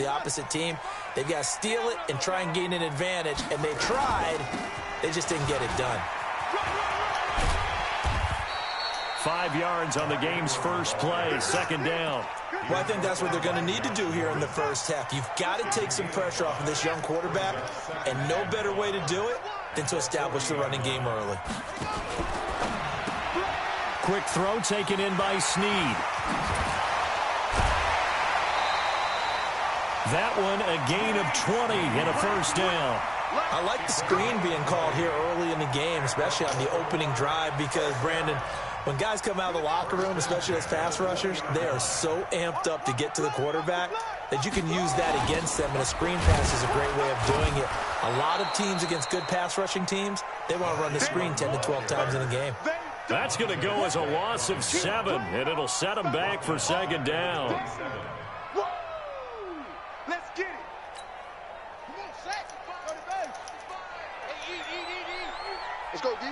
the opposite team. They've got to steal it and try and gain an advantage, and they tried. They just didn't get it done. 5 yards on the game's first play, second down. Well, I think that's what they're going to need to do here in the first half. You've got to take some pressure off of this young quarterback, and no better way to do it than to establish the running game early. Quick throw taken in by Snead. That one a gain of 20 and a first down. I like the screen being called here early in the game, especially on the opening drive, because, Brandon, when guys come out of the locker room, especially as pass rushers, they are so amped up to get to the quarterback that you can use that against them, and a screen pass is a great way of doing it. A lot of teams against good pass rushing teams, they want to run the screen 10 to 12 times in a game. That's going to go as a loss of 7, and it'll set them back for second down. Let's get it. Come on, Sack. Let's go, D.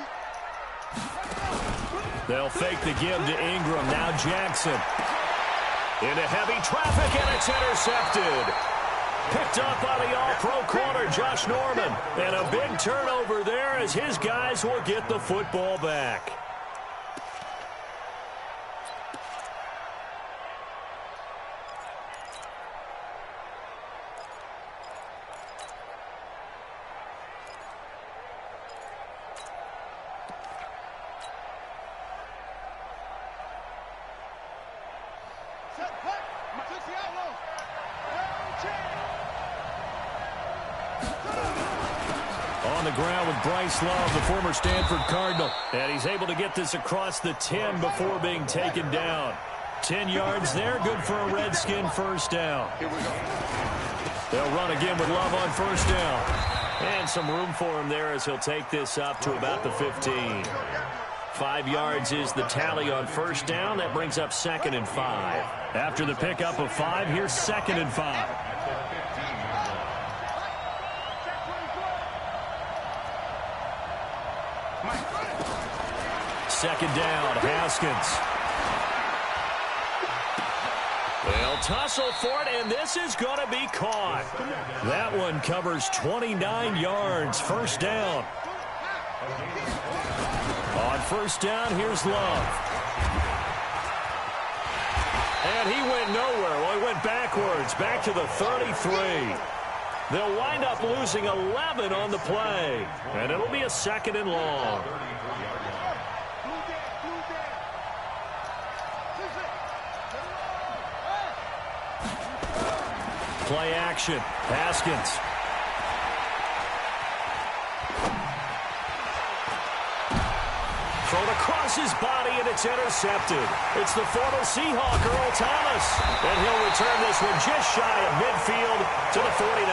They'll fake the give to Ingram. Now Jackson. Into heavy traffic, and it's intercepted. Picked up by the all-pro corner, Josh Norman. And a big turnover there as his guys will get the football back. On the ground with Bryce Love, the former Stanford Cardinal. And he's able to get this across the 10 before being taken down. 10 yards there, good for a Redskin first down. They'll run again with Love on first down. And some room for him there as he'll take this up to about the 15. 5 yards is the tally on first down. That brings up 2nd and 5. After the pickup of 5, here's 2nd and 5. Second down, Haskins. They'll tussle for it, and this is going to be caught. That one covers 29 yards. First down. On first down, here's Love. And he went nowhere. Well, he went backwards, back to the 33. They'll wind up losing 11 on the play. And it'll be a 2nd and long. Play action. Haskins. Thrown across his body, and it's intercepted. It's the former Seahawk, Earl Thomas. And he'll return this one just shy of midfield to the 49.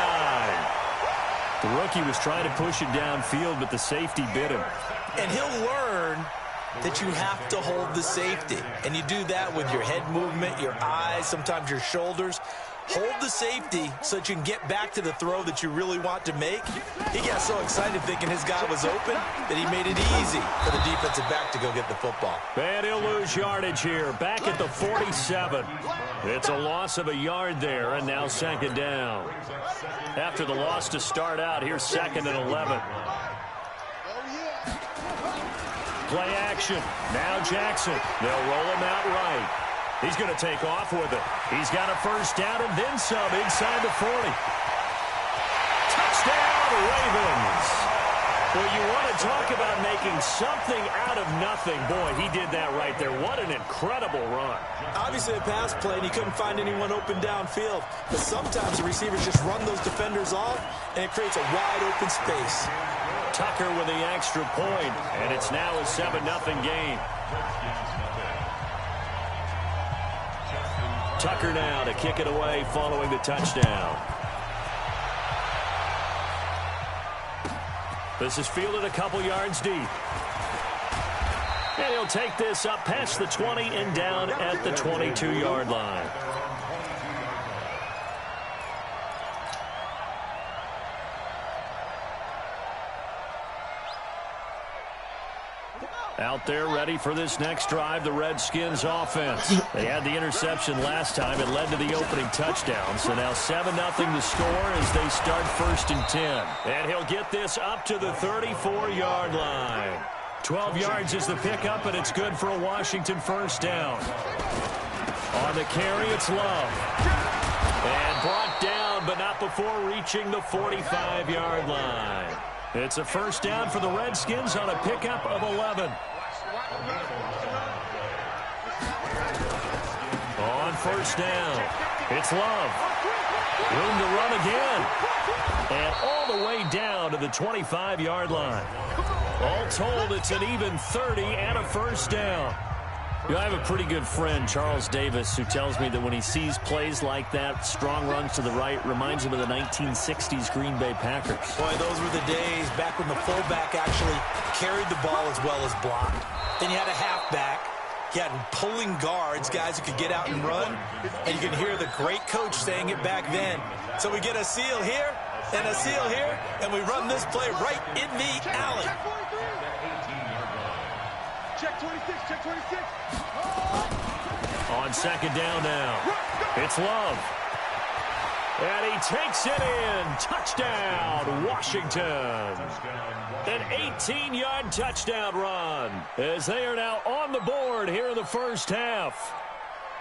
The rookie was trying to push it downfield, but the safety bit him. And he'll learn that you have to hold the safety. And you do that with your head movement, your eyes, sometimes your shoulders. Hold the safety so that you can get back to the throw that you really want to make. He got so excited thinking his guy was open that he made it easy for the defensive back to go get the football. And he'll lose yardage here, back at the 47. It's a loss of a yard there, and now 2nd down. After the loss to start out, here's 2nd and 11. Play action. Now Jackson. They'll roll him out right. He's going to take off with it. He's got a first down and then some inside the 40. Touchdown, Ravens. Well, you want to talk about making something out of nothing. Boy, he did that right there. What an incredible run. Obviously a pass play, and he couldn't find anyone open downfield. But sometimes the receivers just run those defenders off, and it creates a wide open space. Tucker with the extra point, and it's now a 7-0 game. Tucker now to kick it away following the touchdown. This is fielded a couple yards deep. And he'll take this up past the 20 and down at the 22-yard line. Out there ready for this next drive, the Redskins offense. They had the interception last time. It led to the opening touchdown. So now 7-0 to score as they start 1st and 10. And he'll get this up to the 34-yard line. 12 yards is the pickup, and it's good for a Washington first down. On the carry, it's Love. And brought down, but not before reaching the 45-yard line. It's a first down for the Redskins on a pickup of 11. On first down, it's Love. Room to run again. And all the way down to the 25-yard line. All told, it's an even 30 and a first down. You know, I have a pretty good friend, Charles Davis, who tells me that when he sees plays like that, strong runs to the right, reminds him of the 1960s Green Bay Packers. Boy, those were the days back when the fullback actually carried the ball as well as blocked. Then you had a halfback. You had pulling guards, guys who could get out and run. And you can hear the great coach saying it back then. So we get a seal here and a seal here, and we run this play right in the alley. Check 26, check 26. On second down now, it's Love. And he takes it in. Touchdown, Washington. An 18-yard touchdown run as they are now on the board here in the first half.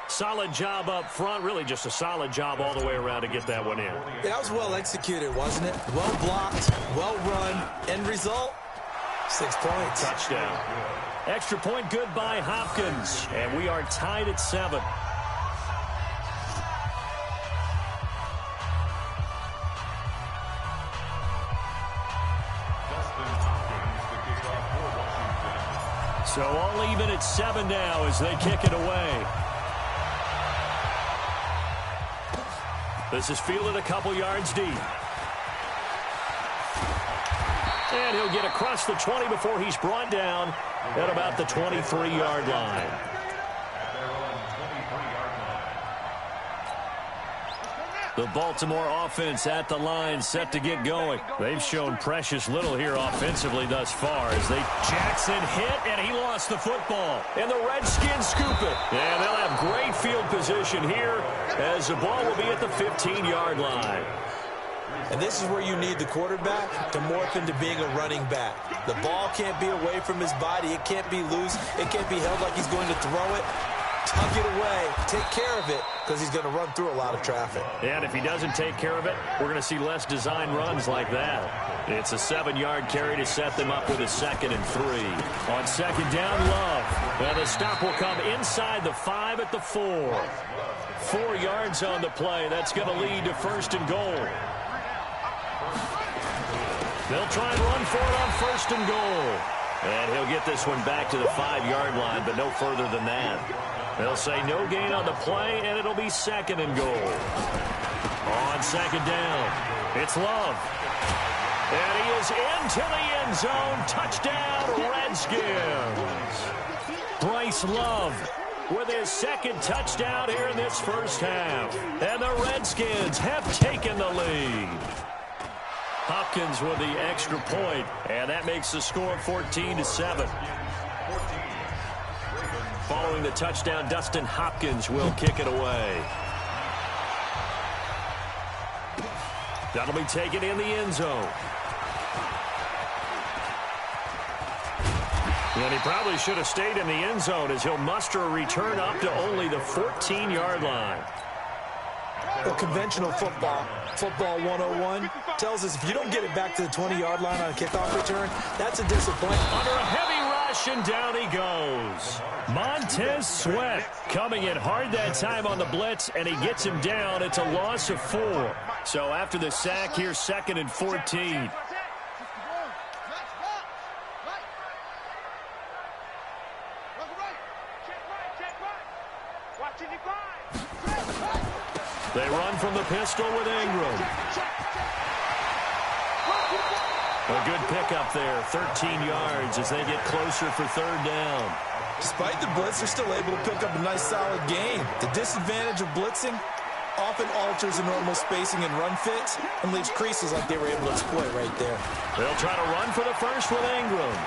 Solid job up front. Really just a solid job all the way around to get that one in. Yeah, that was well executed, wasn't it? Well blocked, well run. End result, 6 points. Touchdown. Extra point good by Hopkins. And we are tied at 7. So all even at 7 now as they kick it away. This is fielded a couple yards deep. And he'll get across the 20 before he's brought down at about the 23-yard line. The Baltimore offense at the line, set to get going. They've shown precious little here offensively thus far as Jackson hit, and he lost the football. And the Redskins scoop it. And they'll have great field position here as the ball will be at the 15-yard line. And this is where you need the quarterback to morph into being a running back. The ball can't be away from his body. It can't be loose. It can't be held like he's going to throw it. Tuck it away. Take care of it because he's going to run through a lot of traffic. And if he doesn't take care of it, we're going to see less design runs like that. It's a 7-yard carry to set them up with a 2nd and 3. On second down, Love. And the stop will come inside the 5 at the 4. 4 yards on the play. That's going to lead to 1st and goal. They'll try and run for it on 1st and goal. And he'll get this one back to the 5-yard line, but no further than that. They'll say no gain on the play, and it'll be 2nd and goal. On second down, it's Love. And he is into the end zone. Touchdown, Redskins. Bryce Love with his 2nd touchdown here in this first half. And the Redskins have taken the lead. Hopkins with the extra point, and that makes the score 14-7. Following the touchdown, Dustin Hopkins will kick it away. That'll be taken in the end zone. And he probably should have stayed in the end zone as he'll muster a return up to only the 14-yard line. Well, conventional football 101, tells us if you don't get it back to the 20-yard line on a kickoff return, that's a disappointment. Under a heavy rush, and down he goes. Montez Sweat coming in hard that time on the blitz, and he gets him down. It's a loss of 4. So after the sack, here's 2nd and 14. They run from the pistol with Ingram. A good pickup there, 13 yards as they get closer for 3rd down. Despite the blitz, they're still able to pick up a nice solid gain. The disadvantage of blitzing often alters the normal spacing and run fits and leaves creases like they were able to exploit right there. They'll try to run for the first with Ingram.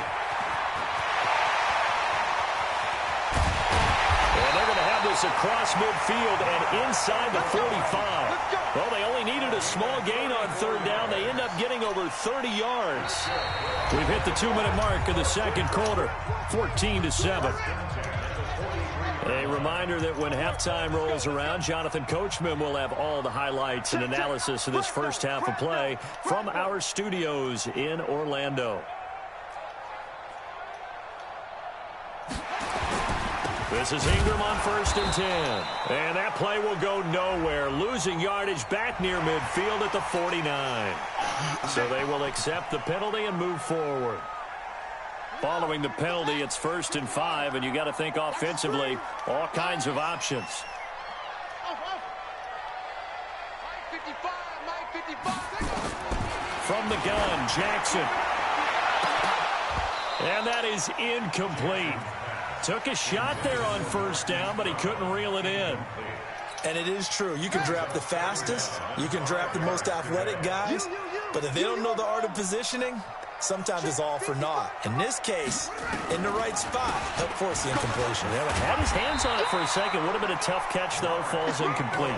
this across midfield and inside the 45. Well, they only needed a small gain on third down. They end up getting over 30 yards. We've hit the 2-minute mark of the second quarter, 14-7. A reminder that when halftime rolls around, Jonathan Coachman will have all the highlights and analysis of this first half of play from our studios in Orlando. This is Ingram on 1st and 10. And that play will go nowhere, losing yardage back near midfield at the 49. So they will accept the penalty and move forward. Following the penalty, it's 1st and 5, and you got to think offensively, all kinds of options. From the gun, Jackson. And that is incomplete. Took a shot there on 1st down, but he couldn't reel it in. And it is true. You can draft the fastest. You can draft the most athletic guys. But if they don't know the art of positioning, sometimes it's all for naught. In this case, in the right spot, helped force the incompletion. Yeah, had his hands on it for a second. Would have been a tough catch, though. Falls incomplete.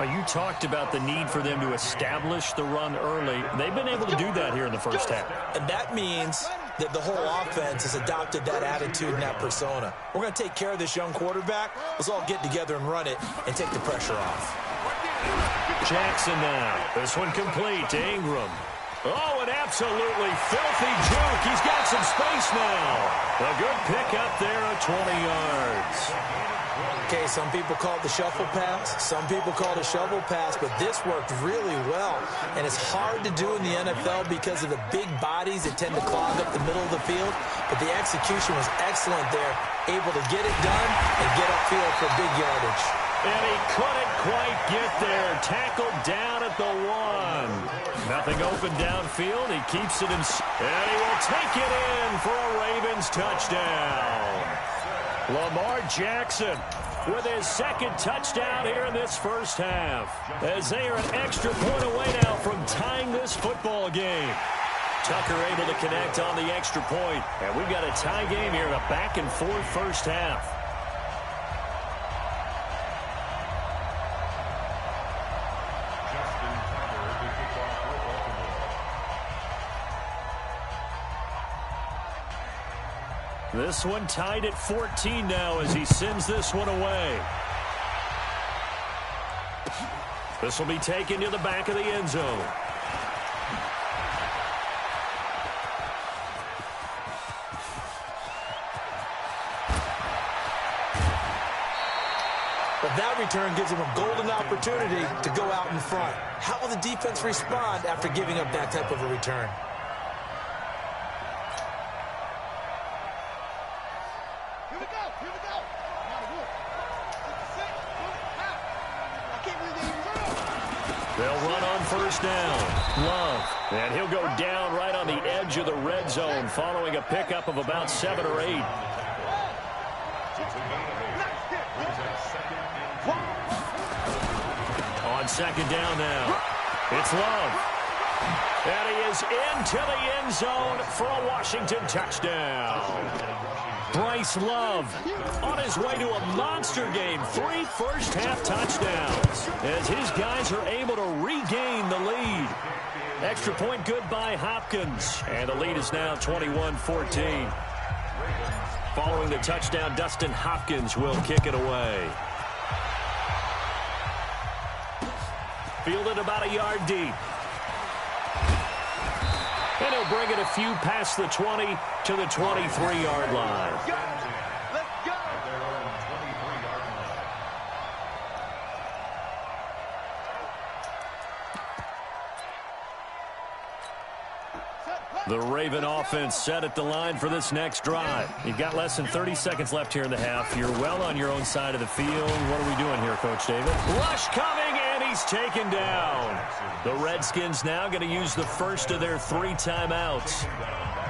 You talked about the need for them to establish the run early. They've been able to do that here in the first half. And that means that the whole offense has adopted that attitude and that persona. We're going to take care of this young quarterback. Let's all get together and run it and take the pressure off. Jackson now. This one complete to Ingram. Oh, an absolutely filthy juke. He's got some space now. A good pickup there at 20 yards. Okay, some people call it the shuffle pass. Some people call it a shovel pass, but this worked really well. And it's hard to do in the NFL because of the big bodies that tend to clog up the middle of the field. But the execution was excellent there, able to get it done and get upfield for big yardage. And he couldn't quite get there. Tackled down at the 1. Nothing open downfield. He keeps it in. And he will take it in for a Ravens touchdown. Lamar Jackson with his second touchdown here in this first half. As they are an extra point away now from tying this football game. Tucker able to connect on the extra point. And we've got a tie game here in a back-and-forth first half. This one tied at 14 now as he sends this one away. This will be taken to the back of the end zone. But that return gives him a golden opportunity to go out in front. How will the defense respond after giving up that type of a return? They'll run on 1st down. Love. And he'll go down right on the edge of the red zone following a pickup of about 7 or 8. On 2nd down now. It's Love. And he is into the end zone for a Washington touchdown. Bryce Love on his way to a monster game. 3 first-half touchdowns as his guys are able to regain the lead. Extra point good by Hopkins. And the lead is now 21-14. Following the touchdown, Dustin Hopkins will kick it away. Fielded about a yard deep. And he'll bring it a few past the 20 to the 23-yard line. Let's go. The Raven offense set at the line for this next drive. You've got less than 30 seconds left here in the half. You're well on your own side of the field. What are we doing here, Coach David? Rush coming, and he's taken down. The Redskins now going to use the first of their 3 timeouts,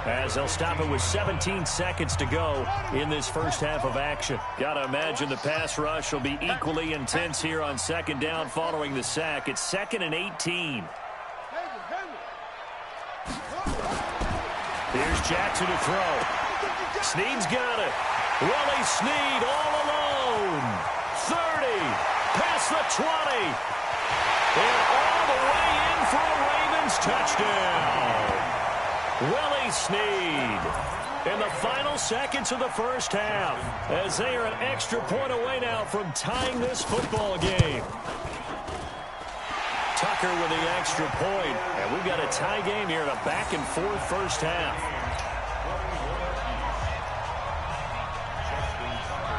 as they'll stop it with 17 seconds to go in this first half of action. Got to imagine the pass rush will be equally intense here on 2nd down following the sack. It's 2nd and 18. Here's Jackson to throw. Snead's got it. Willie Snead all alone. past the 20. And all the way in for a Ravens touchdown. Willie Snead in the final seconds of the first half, as they are an extra point away now from tying this football game. Tucker with the extra point, and we've got a tie game here in a back-and-forth first half.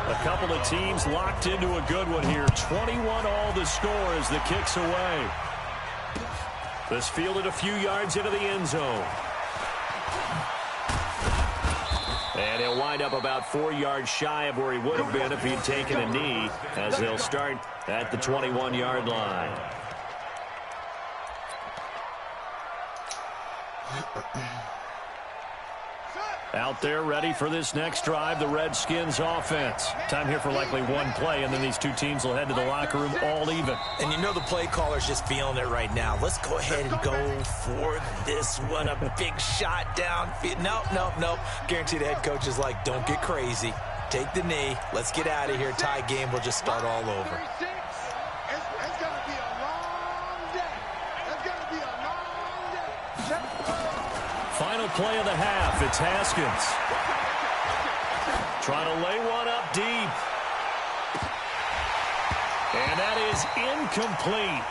A couple of teams locked into a good one here. 21 all the score as the kick's away. This fielded a few yards into the end zone. And he'll wind up about 4 yards shy of where he would have been if he'd taken a knee, as they'll start at the 21-yard line. Out there ready for this next drive, the Redskins offense. Time here for likely one play, and then these two teams will head to the locker room all even. And you know the play caller's just feeling it right now. Let's go ahead and go for this one. A big shot down. Nope. Guarantee the head coach is like, don't get crazy. Take the knee. Let's get out of here. Tie game. We'll just start all over. It's going to be a long day. It's going to be a long day. Final play of the half. It's Haskins. Trying to lay one up deep. And that is incomplete.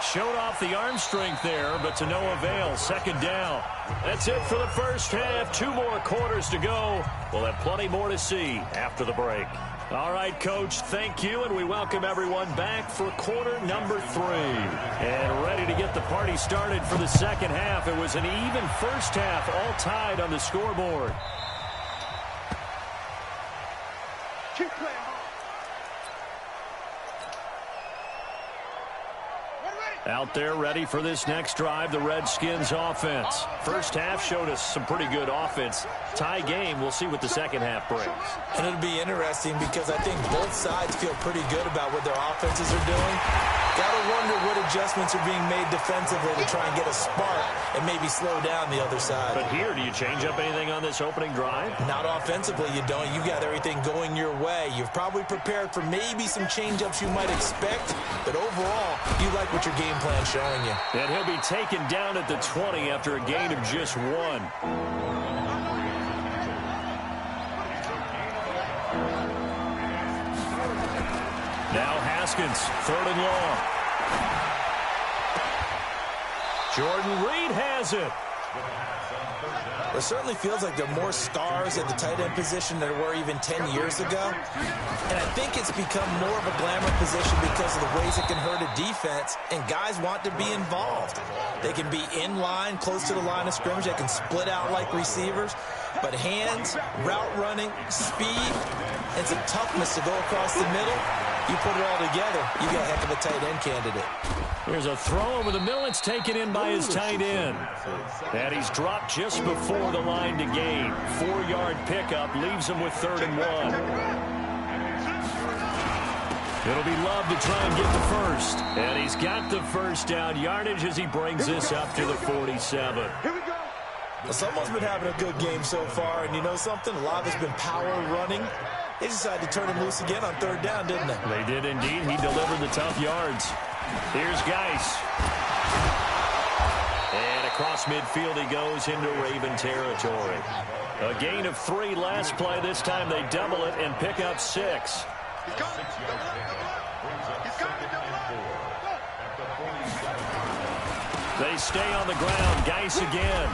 Showed off the arm strength there, but to no avail. Second down. That's it for the first half. 2 more quarters to go. We'll have plenty more to see after the break. All right, Coach, thank you, and we welcome everyone back for quarter number 3. And ready to get the party started for the second half. It was an even first half, all tied on the scoreboard. Keep playing hard. Out there ready for this next drive, the Redskins offense. First half showed us some pretty good offense. Tie game, we'll see what the second half brings. And it'll be interesting because I think both sides feel pretty good about what their offenses are doing. Gotta wonder what adjustments are being made defensively to try and get a spark and maybe slow down the other side. But here, do you change up anything on this opening drive? Not offensively, you don't. You got everything going your way. You've probably prepared for maybe some change-ups you might expect, but overall, you like what your game plan's showing you. And he'll be taken down at the 20 after a gain of just 1. Now Haskins, 3rd and long. Jordan Reed has it. It certainly feels like there are more stars at the tight end position than there were even 10 years ago. And I think it's become more of a glamour position because of the ways it can hurt a defense, and guys want to be involved. They can be in line, close to the line of scrimmage. They can split out like receivers. But hands, route running, speed, and some toughness to go across the middle, you put it all together, you got a heck of a tight end candidate. Here's a throw over the middle. It's taken in by his tight end. And he's dropped just before the line to gain. 4-yard pickup leaves him with 3rd and 1. It'll be Love to try and get the first. And he's got the first down yardage as he brings this up to the 47. Well, someone's been having a good game so far, and you know something? A lot has been power running. They decided to turn him loose again on 3rd down, didn't they? They did indeed. He delivered the tough yards. Here's Geis. And across midfield he goes into Raven territory. A gain of 3 last play. This time they double it and pick up 6. They stay on the ground. Geis again.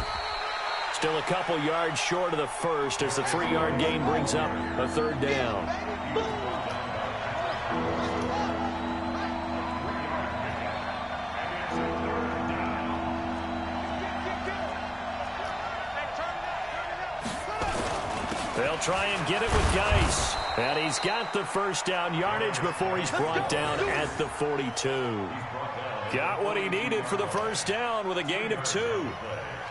Still a couple yards short of the first as the 3-yard gain brings up a 3rd down. They'll try and get it with Geis. And he's got the first down yardage before he's brought down at the 42. Got what he needed for the first down with a gain of 2.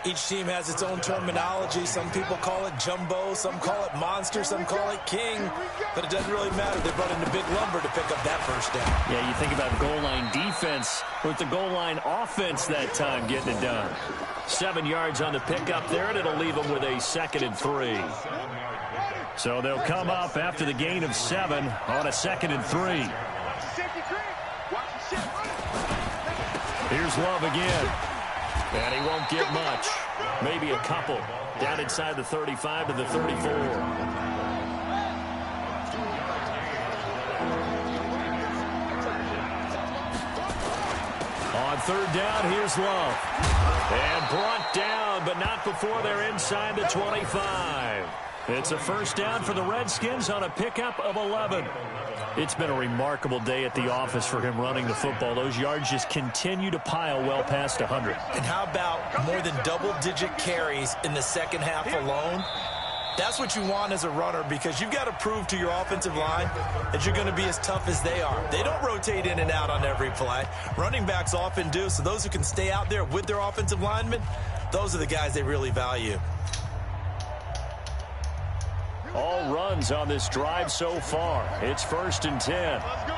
Each team has its own terminology. Some people call it jumbo, some call it monster, some call it king. But it doesn't really matter. They brought in the big lumber to pick up that first down. Yeah, you think about goal line defense with the goal line offense that time getting it done. 7 yards on the pickup there, and it'll leave them with a 2nd and 3. So they'll come up after the gain of 7 on a 2nd and 3. Here's Love again. And he won't get much. Maybe a couple. Down inside the 35 to the 34. On third down, here's Love. And brought down, but not before they're inside the 25. It's a first down for the Redskins on a pickup of 11. It's been a remarkable day at the office for him running the football. Those yards just continue to pile well past 100. And how about more than double-digit carries in the second half alone? That's what you want as a runner, because you've got to prove to your offensive line that you're going to be as tough as they are. They don't rotate in and out on every play. Running backs often do, so those who can stay out there with their offensive linemen, those are the guys they really value. All runs on this drive so far. It's 1st and 10. Let's go.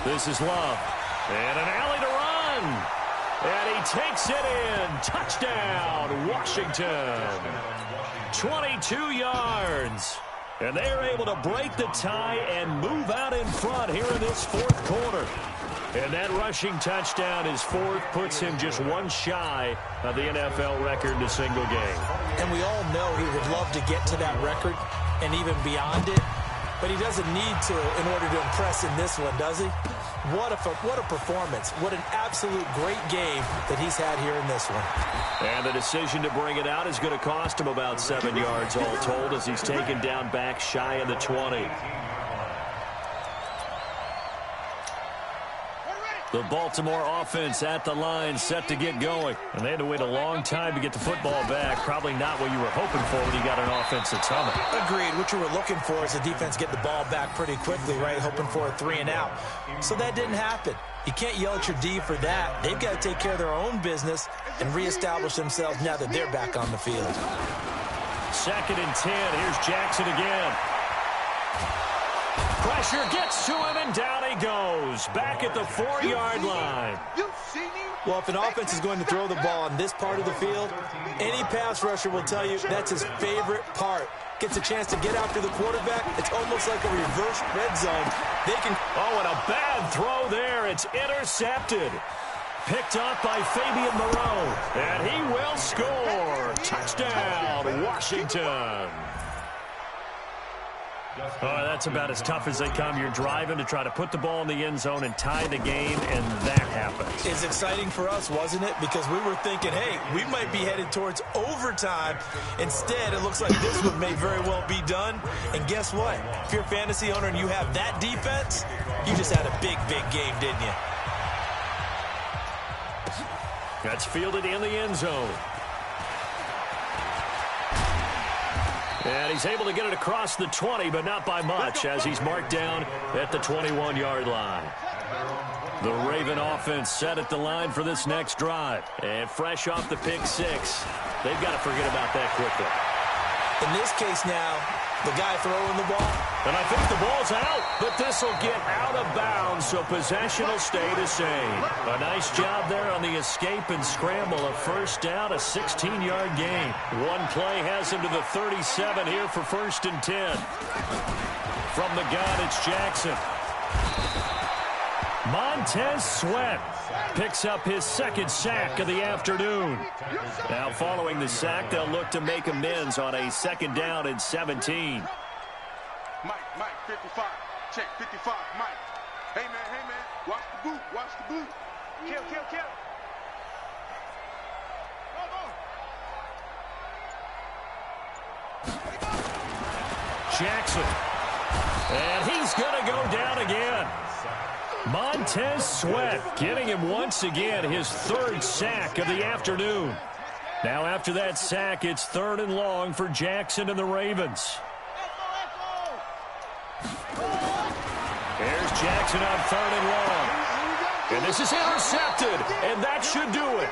This is Love. And an alley to run. And he takes it in. Touchdown, Washington. 22 yards. And they're able to break the tie and move out in front here in this fourth quarter. And that rushing touchdown, his fourth, puts him just one shy of the NFL record in a single game. And we all know he would love to get to that record and even beyond it. But he doesn't need to in order to impress in this one, does he? What a performance. What an absolute great game that he's had here in this one. And the decision to bring it out is going to cost him about 7 yards all told as he's taken down back shy of the 20. The Baltimore offense at the line, set to get going. And they had to wait a long time to get the football back. Probably not what you were hoping for when you got an offense that's humming. Agreed. What you were looking for is the defense get the ball back pretty quickly, right? Hoping for a 3 and out. So that didn't happen. You can't yell at your D for that. They've got to take care of their own business and reestablish themselves now that they're back on the field. 2nd and 10. Here's Jackson again. Pressure gets to him, and down he goes. Back at the 4-yard line. Well, if an offense is going to throw the ball on this part of the field, any pass rusher will tell you that's his favorite part. Gets a chance to get after the quarterback. It's almost like a reverse red zone. They can... Oh, and a bad throw there. It's intercepted. Picked up by Fabian Moreau. And he will score. Touchdown, Washington. Oh, that's about as tough as they come. You're driving to try to put the ball in the end zone and tie the game, and that happens. It's exciting for us, wasn't it? Because we were thinking, hey, we might be headed towards overtime. Instead, it looks like this one may very well be done. And guess what? If you're a fantasy owner and you have that defense, you just had a big, big game, didn't you? That's fielded in the end zone. And he's able to get it across the 20, but not by much, as he's marked down at the 21-yard line. The Raven offense set at the line for this next drive. And fresh off the pick six, they've got to forget about that quickly. In this case now, the guy throwing the ball. And I think the ball's out, but this will get out of bounds, so possession will stay the same. A nice job there on the escape and scramble. A first down, a 16-yard gain. One play has him to the 37 here for 1st and 10. From the gun, it's Jackson. Montez Sweat picks up his 2nd sack of the afternoon. Now following the sack, they'll look to make amends on a 2nd down and 17. Mike, 55. Check 55, Mike. Hey, man. Watch the boot. Kill. Jackson. And he's going to go down again. Montez Sweat getting him once again his 3rd sack of the afternoon. Now after that sack, it's 3rd and long for Jackson and the Ravens. Here's Jackson on 3rd and long. And this is intercepted, and that should do it.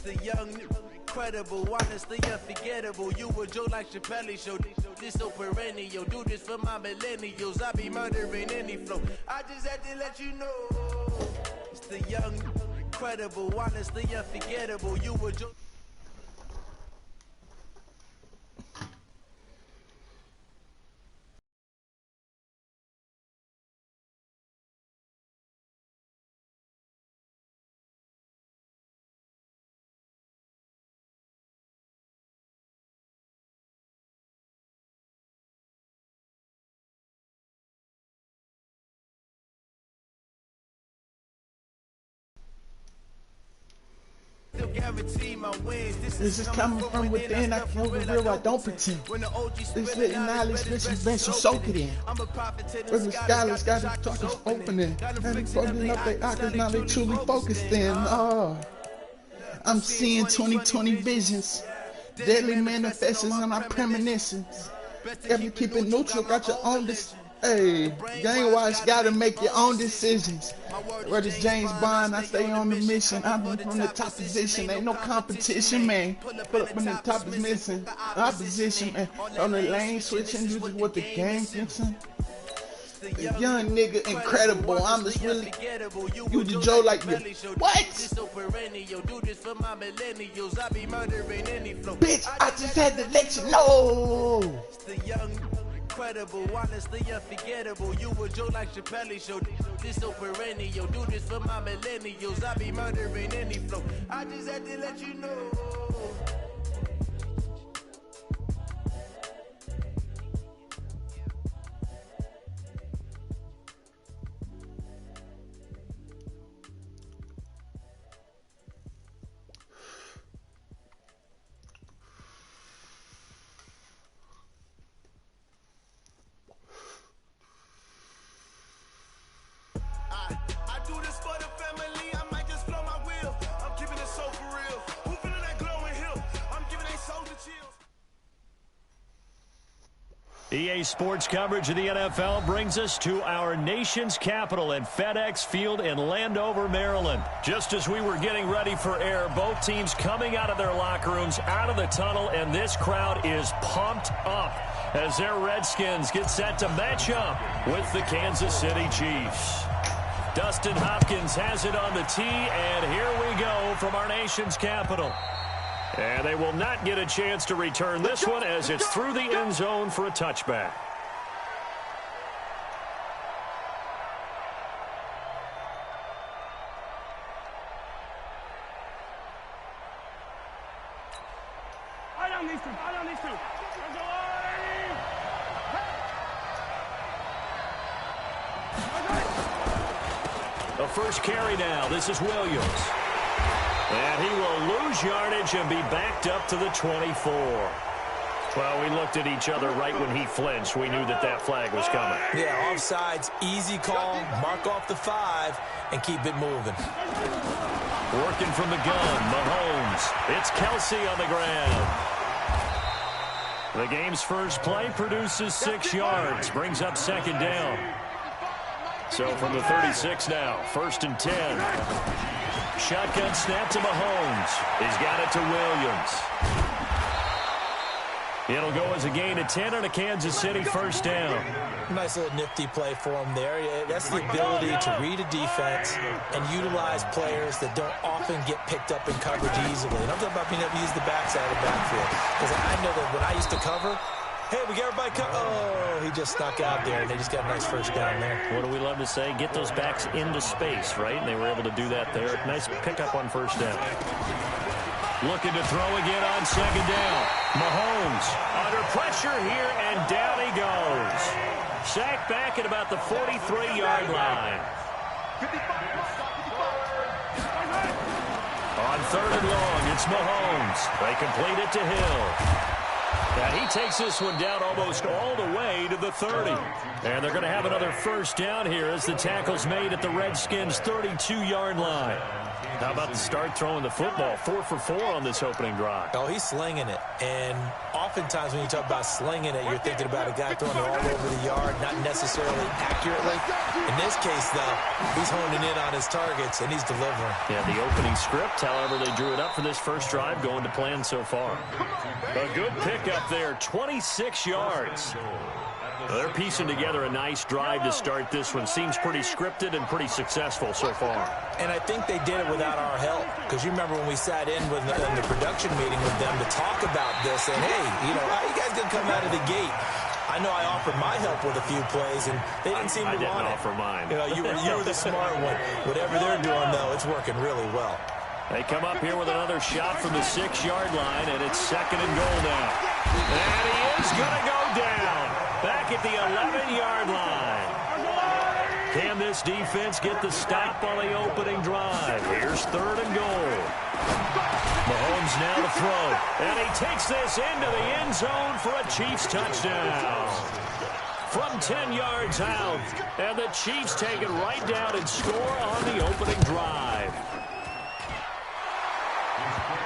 The young, incredible, honestly unforgettable. You a Joe like Chappelle show. This so perennial. Do this for my millennials. I be murdering any flow. I just had to let you know. It's the young, incredible, honestly unforgettable. You a Joe. This is coming from within. I feel the real, I don't pretend. This little knowledge, this invention, soak it in. But the scholars got the talkers opening. And they opening up their eyes, now they truly focused in. Oh, I'm seeing 2020 visions. Deadly manifestations on my premonitions. If you keep it neutral, got your own hey, gang-wise, gotta make your own decisions. Where this James Bond, I stay on the mission. I'm from the top position, ain't no competition, man. Put up in the top position, opposition, man. On the lane switching, this is what the game fixing. The young nigga incredible, I'm just really, you the Joe like you. What? Bitch, I just had to let you know. Incredible, honestly unforgettable. You a Joe like Chappelle show. This so perennial. Do this for my millennials. I be murdering any flow. I just had to let you know. EA Sports coverage of the NFL brings us to our nation's capital in FedEx Field in Landover, Maryland. Just as we were getting ready for air, both teams coming out of their locker rooms, out of the tunnel, and this crowd is pumped up as their Redskins get set to match up with the Kansas City Chiefs. Dustin Hopkins has it on the tee, and here we go from our nation's capital. And they will not get a chance to return this one as it's through the end zone for a touchback. The first carry now. This is Williams. And he will lose yardage and be backed up to the 24. Well, we looked at each other right when he flinched. We knew that that flag was coming. Yeah, offsides, easy call. Mark off the 5 and keep it moving. Working from the gun, Mahomes. It's Kelsey on the ground. The game's first play produces 6 yards, brings up second down. So from the 36 now, 1st and 10. Shotgun snap to Mahomes. He's got it to Williams. It'll go as a gain of 10 on a Kansas City first down. Nice little nifty play for him there. That's the ability to read a defense and utilize players that don't often get picked up in coverage easily. And I'm talking about being able to use the backside of the backfield. Because I know that when I used to cover, hey, we got everybody covered. Oh, he just snuck out there, and they just got a nice first down there. What do we love to say? Get those backs into space, right? And they were able to do that there. Nice pickup on first down. Looking to throw again on second down. Mahomes under pressure here, and down he goes. Sacked back at about the 43-yard line. On 3rd and long, it's Mahomes. They complete it to Hill. And he takes this one down almost all the way to the 30. And they're going to have another first down here as the tackle's made at the Redskins' 32-yard line. How about the start throwing the football? 4 for 4 on this opening drive. Oh, he's slinging it. And oftentimes when you talk about slinging it, you're thinking about a guy throwing it all over the yard, not necessarily accurately. In this case, though, he's honing in on his targets, and he's delivering. Yeah, the opening script, however, they drew it up for this first drive, going to plan so far. A good pickup there, 26 yards. They're piecing together a nice drive to start this one. Seems pretty scripted and pretty successful so far. And I think they did it without our help. Because you remember when we sat in the production meeting with them to talk about this, and hey, you know, how you guys going to come out of the gate? I know I offered my help with a few plays, and they didn't seem to want it. I didn't offer mine. You know, you were the smart one. Whatever they're doing, though, it's working really well. They come up here with another shot from the 6-yard line, and it's 2nd and goal now. And he is going to go down. Back at the 11-yard line. Can this defense get the stop on the opening drive? Here's 3rd and goal. Mahomes now to throw. And he takes this into the end zone for a Chiefs touchdown. From 10 yards out. And the Chiefs take it right down and score on the opening drive.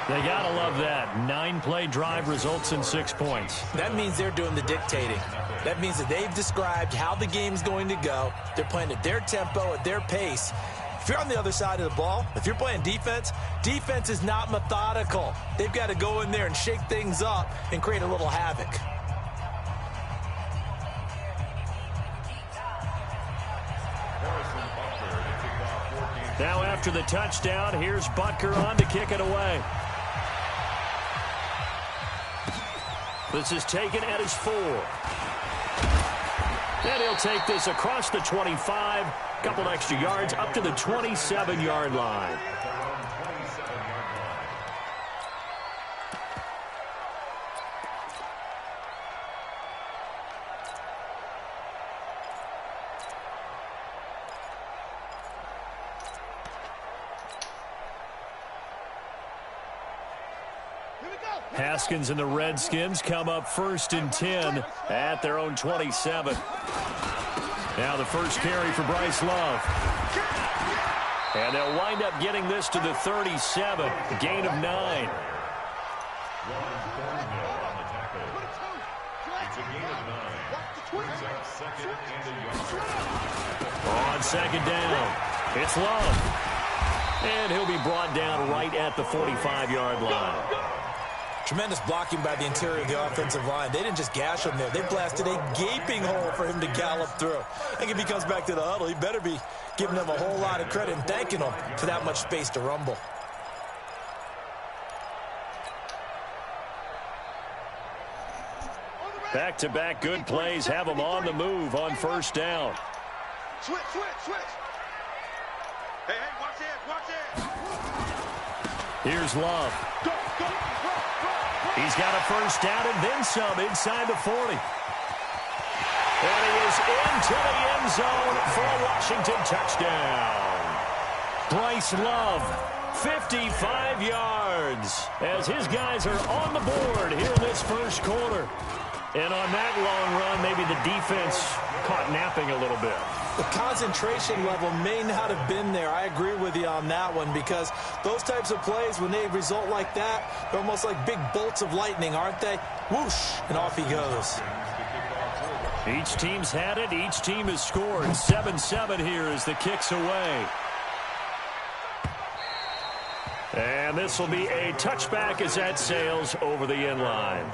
They got to love that. 9-play drive results in 6 points. That means they're doing the dictating. That means that they've described how the game's going to go. They're playing at their tempo, at their pace. If you're on the other side of the ball, if you're playing defense, defense is not methodical. They've got to go in there and shake things up and create a little havoc. Now after the touchdown, here's Butker on to kick it away. This is taken at his 4. And he'll take this across the 25, couple extra yards up to the 27-yard line. Haskins and the Redskins come up 1st and 10 at their own 27. Now the first carry for Bryce Love. And they'll wind up getting this to the 37, a gain of 9. On 2nd down, it's Love. And he'll be brought down right at the 45-yard line. Tremendous blocking by the interior of the offensive line. They didn't just gash him there. They blasted a gaping hole for him to gallop through. I think if he comes back to the huddle, he better be giving them a whole lot of credit and thanking them for that much space to rumble. Back-to-back good plays have them on the move on 1st down. Switch. Hey, watch it. Here's Love. He's got a first down and then some inside the 40. And he is into the end zone for a Washington touchdown. Bryce Love, 55 yards, as his guys are on the board here in this first quarter. And on that long run, maybe the defense caught napping a little bit. The concentration level may not have been there. I agree with you on that one, because those types of plays, when they result like that, they're almost like big bolts of lightning, aren't they? Whoosh, and off he goes. Each team's had it. Each team has scored. 7-7 here as the kick's away. And this will be a touchback as that sails over the end line.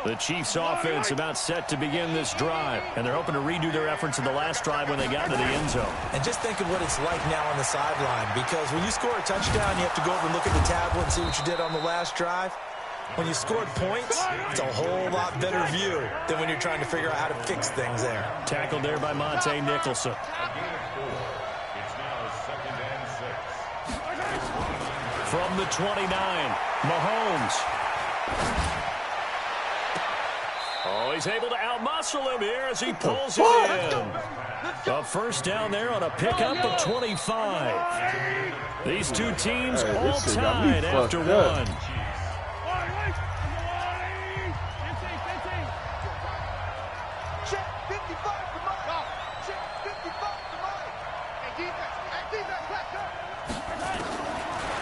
The Chiefs offense about set to begin this drive, and they're hoping to redo their efforts in the last drive when they got to the end zone. And just think of what it's like now on the sideline, because when you score a touchdown, you have to go over and look at the tablet and see what you did on the last drive. When you scored points, it's a whole lot better view than when you're trying to figure out how to fix things there. Tackled there by Monte Nicholson. From the 29, Mahomes. Oh, he's able to outmuscle him here as he pulls it in. A first down there on a pickup of 25. These two teams all tied after one.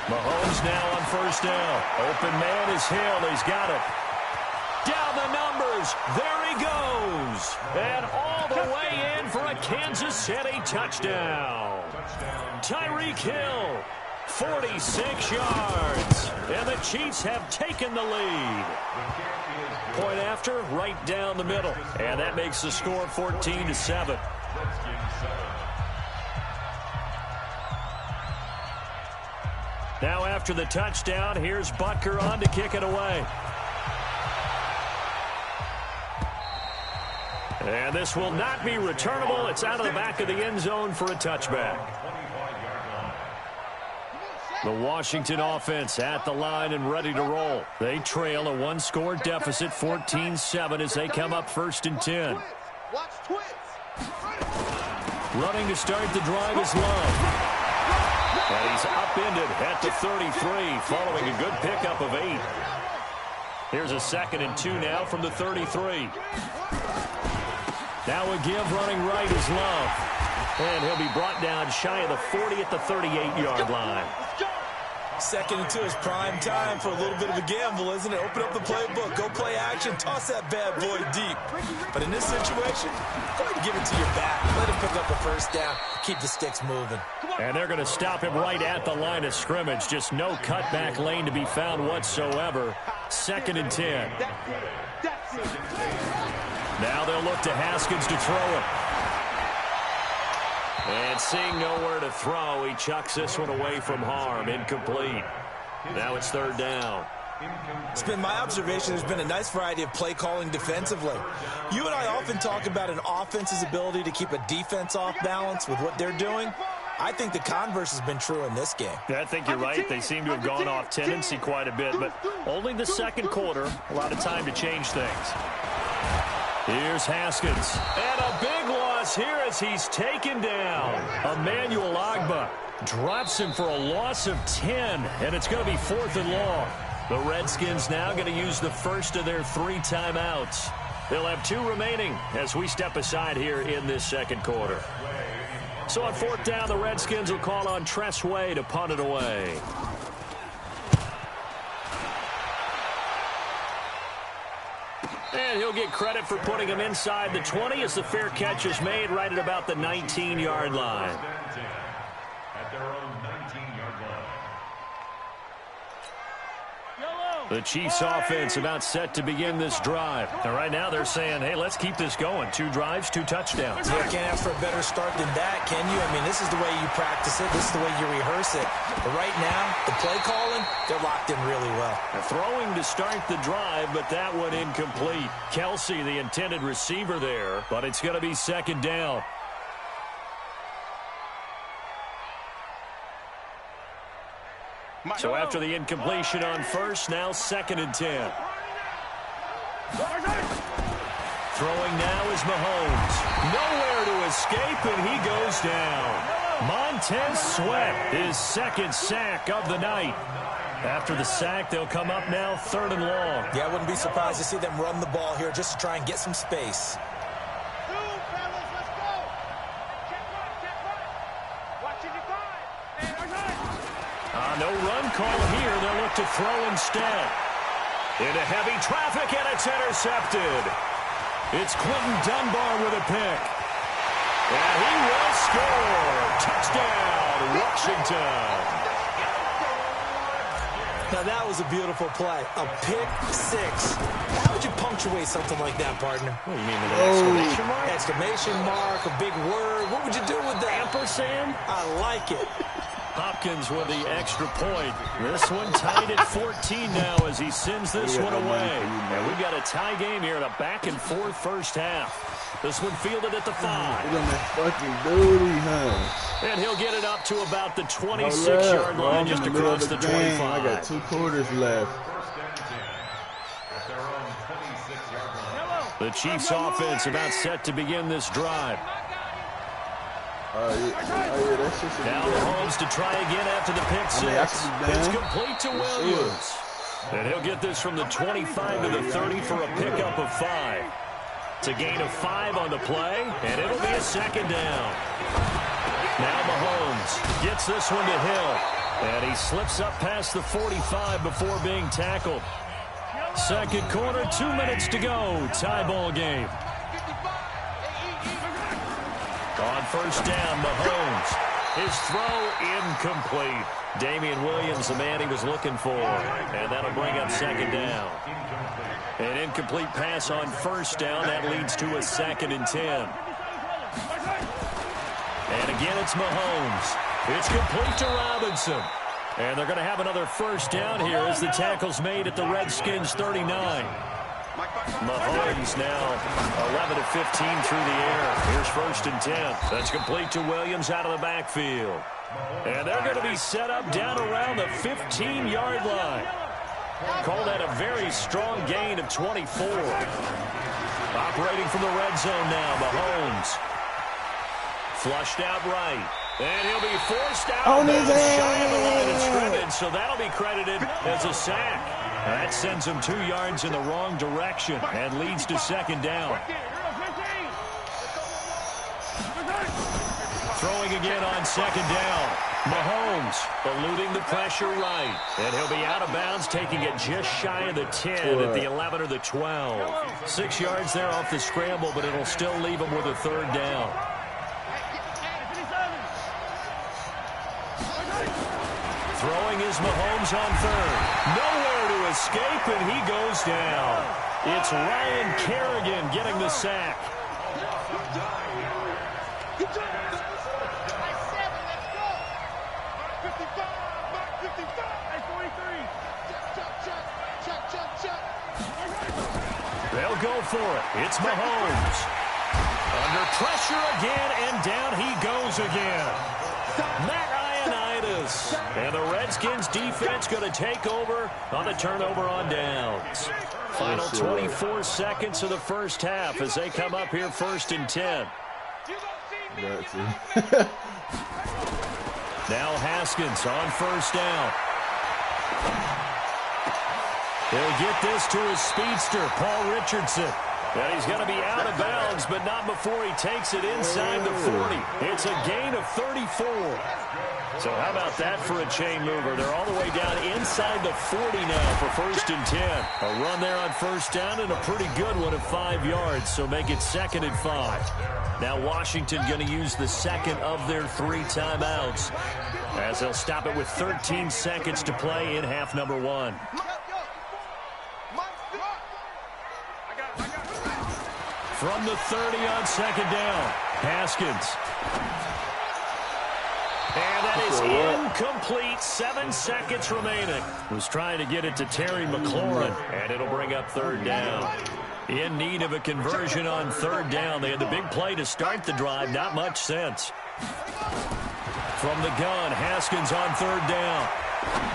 Mahomes now on first down. Open man is Hill. He's got it. Down the numbers. There he goes. And all the way in for a Kansas City touchdown. Tyreek Hill, 46 yards. And the Chiefs have taken the lead. Point after, right down the middle. And that makes the score 14-7. Now after the touchdown, here's Butker on to kick it away. And this will not be returnable. It's out of the back of the end zone for a touchback. The Washington offense at the line and ready to roll. They trail a one-score deficit, 14-7, as they come up 1st and 10. Running to start the drive is Love. And he's upended at the 33, following a good pickup of 8. Here's a 2nd and 2 now from the 33. Now a give running right is Love. And he'll be brought down shy of the 40 at the 38-yard line. 2nd and 2 is prime time for a little bit of a gamble, isn't it? Open up the playbook, go play action, toss that bad boy deep. But in this situation, go ahead and give it to your back. Let him pick up the first down, keep the sticks moving. And they're going to stop him right at the line of scrimmage. Just no cutback lane to be found whatsoever. 2nd and 10. Now they'll look to Haskins to throw it. And seeing nowhere to throw, he chucks this one away from harm. Incomplete. Now it's 3rd down. It's been my observation there's been a nice variety of play calling defensively. You and I often talk about an offense's ability to keep a defense off balance with what they're doing. I think the converse has been true in this game. Yeah, I think you're right. They seem to have gone off tendency quite a bit, but only the 2nd quarter, a lot of time to change things. Here's Haskins. And a big loss here as he's taken down. Emmanuel Ogbah drops him for a loss of 10, and it's going to be 4th and long. The Redskins now going to use the first of their 3 timeouts. They'll have 2 remaining as we step aside here in this 2nd quarter. So on 4th down, the Redskins will call on Tress Way to punt it away. And he'll get credit for putting him inside the 20 as the fair catch is made right at about the 19-yard line. The Chiefs offense about set to begin this drive. And right now they're saying, hey, let's keep this going. 2 drives, 2 touchdowns. You can't ask for a better start than that, can you? I mean, this is the way you practice it. This is the way you rehearse it. But right now, the play calling, they're locked in really well. They're throwing to start the drive, but that one incomplete. Kelsey, the intended receiver there, but it's going to be 2nd down. So after the incompletion on first, now 2nd and 10. Throwing now is Mahomes. Nowhere to escape, and he goes down. Montez Sweat, his 2nd sack of the night. After the sack, they'll come up now 3rd and long. Yeah, I wouldn't be surprised to see them run the ball here just to try and get some space. No run call here. They'll look to throw instead. Into heavy traffic, and it's intercepted. It's Quentin Dunbar with a pick. And he will score. Touchdown, Washington. Now, that was a beautiful play. A pick 6. How would you punctuate something like that, partner? What do you mean, with an exclamation mark? Exclamation mark, a big word. What would you do with that? Ampersand? I like it. Hopkins with the extra point. This one tied at 14 now as he sends this one away. And we've got a tie game here in a back-and-forth first half. This one fielded at the 5. And he'll get it up to about the 26-yard line, just across the 25. I got 2 quarters left. The Chiefs offense about set to begin this drive. Now Mahomes to try again after the pick 6. It's complete to Williams. And he'll get this from the 25 to the 30 for a pickup of 5. It's a gain of 5 on the play, and it'll be a 2nd down. Now Mahomes gets this one to Hill. And he slips up past the 45 before being tackled. Second quarter, 2 minutes to go. Tie ball game. On first down, Mahomes. His throw incomplete. Damian Williams, the man he was looking for. And that'll bring up second down. An incomplete pass on first down. That leads to a 2nd and 10. And again, it's Mahomes. It's complete to Robinson. And they're going to have another first down here as the tackle's made at the Redskins' 39. Mahomes now 11 of 15 through the air. Here's 1st and 10. That's complete to Williams out of the backfield. And they're going to be set up down around the 15-yard line. Call that a very strong gain of 24. Operating from the red zone now, Mahomes. Flushed out right. And he'll be forced out on his shy of the line of scrimmage, so that'll be credited as a sack. That sends him 2 yards in the wrong direction and leads to second down. Throwing again on second down. Mahomes eluding the pressure right. And he'll be out of bounds, taking it just shy of the 10 at the 11 or the 12. 6 yards there off the scramble, but it'll still leave him with a third down. Throwing is Mahomes on third. Nowhere to escape, and he goes down. It's Ryan Kerrigan getting the sack. They'll go for it. It's Mahomes. Under pressure again, and down he goes again. Matt Ioannidis. And the Redskins defense going to take over on the turnover on downs. Final 24 seconds of the first half as they come up here 1st and 10. Now Haskins on first down. He'll get this to his speedster, Paul Richardson. And he's going to be out of bounds, but not before he takes it inside the 40. It's a gain of 34. So how about that for a chain mover? They're all the way down inside the 40 now for 1st and 10. A run there on first down and a pretty good one of 5 yards, so make it 2nd and 5. Now Washington going to use the second of their 3 timeouts as they'll stop it with 13 seconds to play in half number 1. From the 30 on second down, Haskins. And that is incomplete. 7 seconds remaining. Was trying to get it to Terry McLaurin, and it'll bring up third down. In need of a conversion on third down. They had the big play to start the drive. Not much sense. From the gun, Haskins on third down.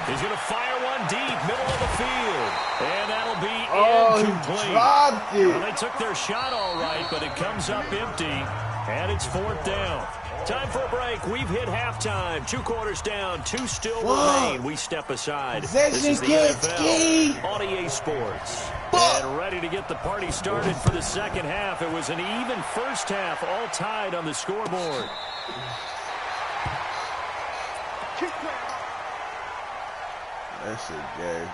He's going to fire one deep, middle of the field. And that'll be incomplete. Well, they took their shot all right, but it comes up empty. And it's 4th down. Time for a break. We've hit halftime. 2 quarters down. 2 still remain. We step aside. This is the NFL on EA Sports. And ready to get the party started for the second half. It was an even first half, all tied on the scoreboard. That shit gay.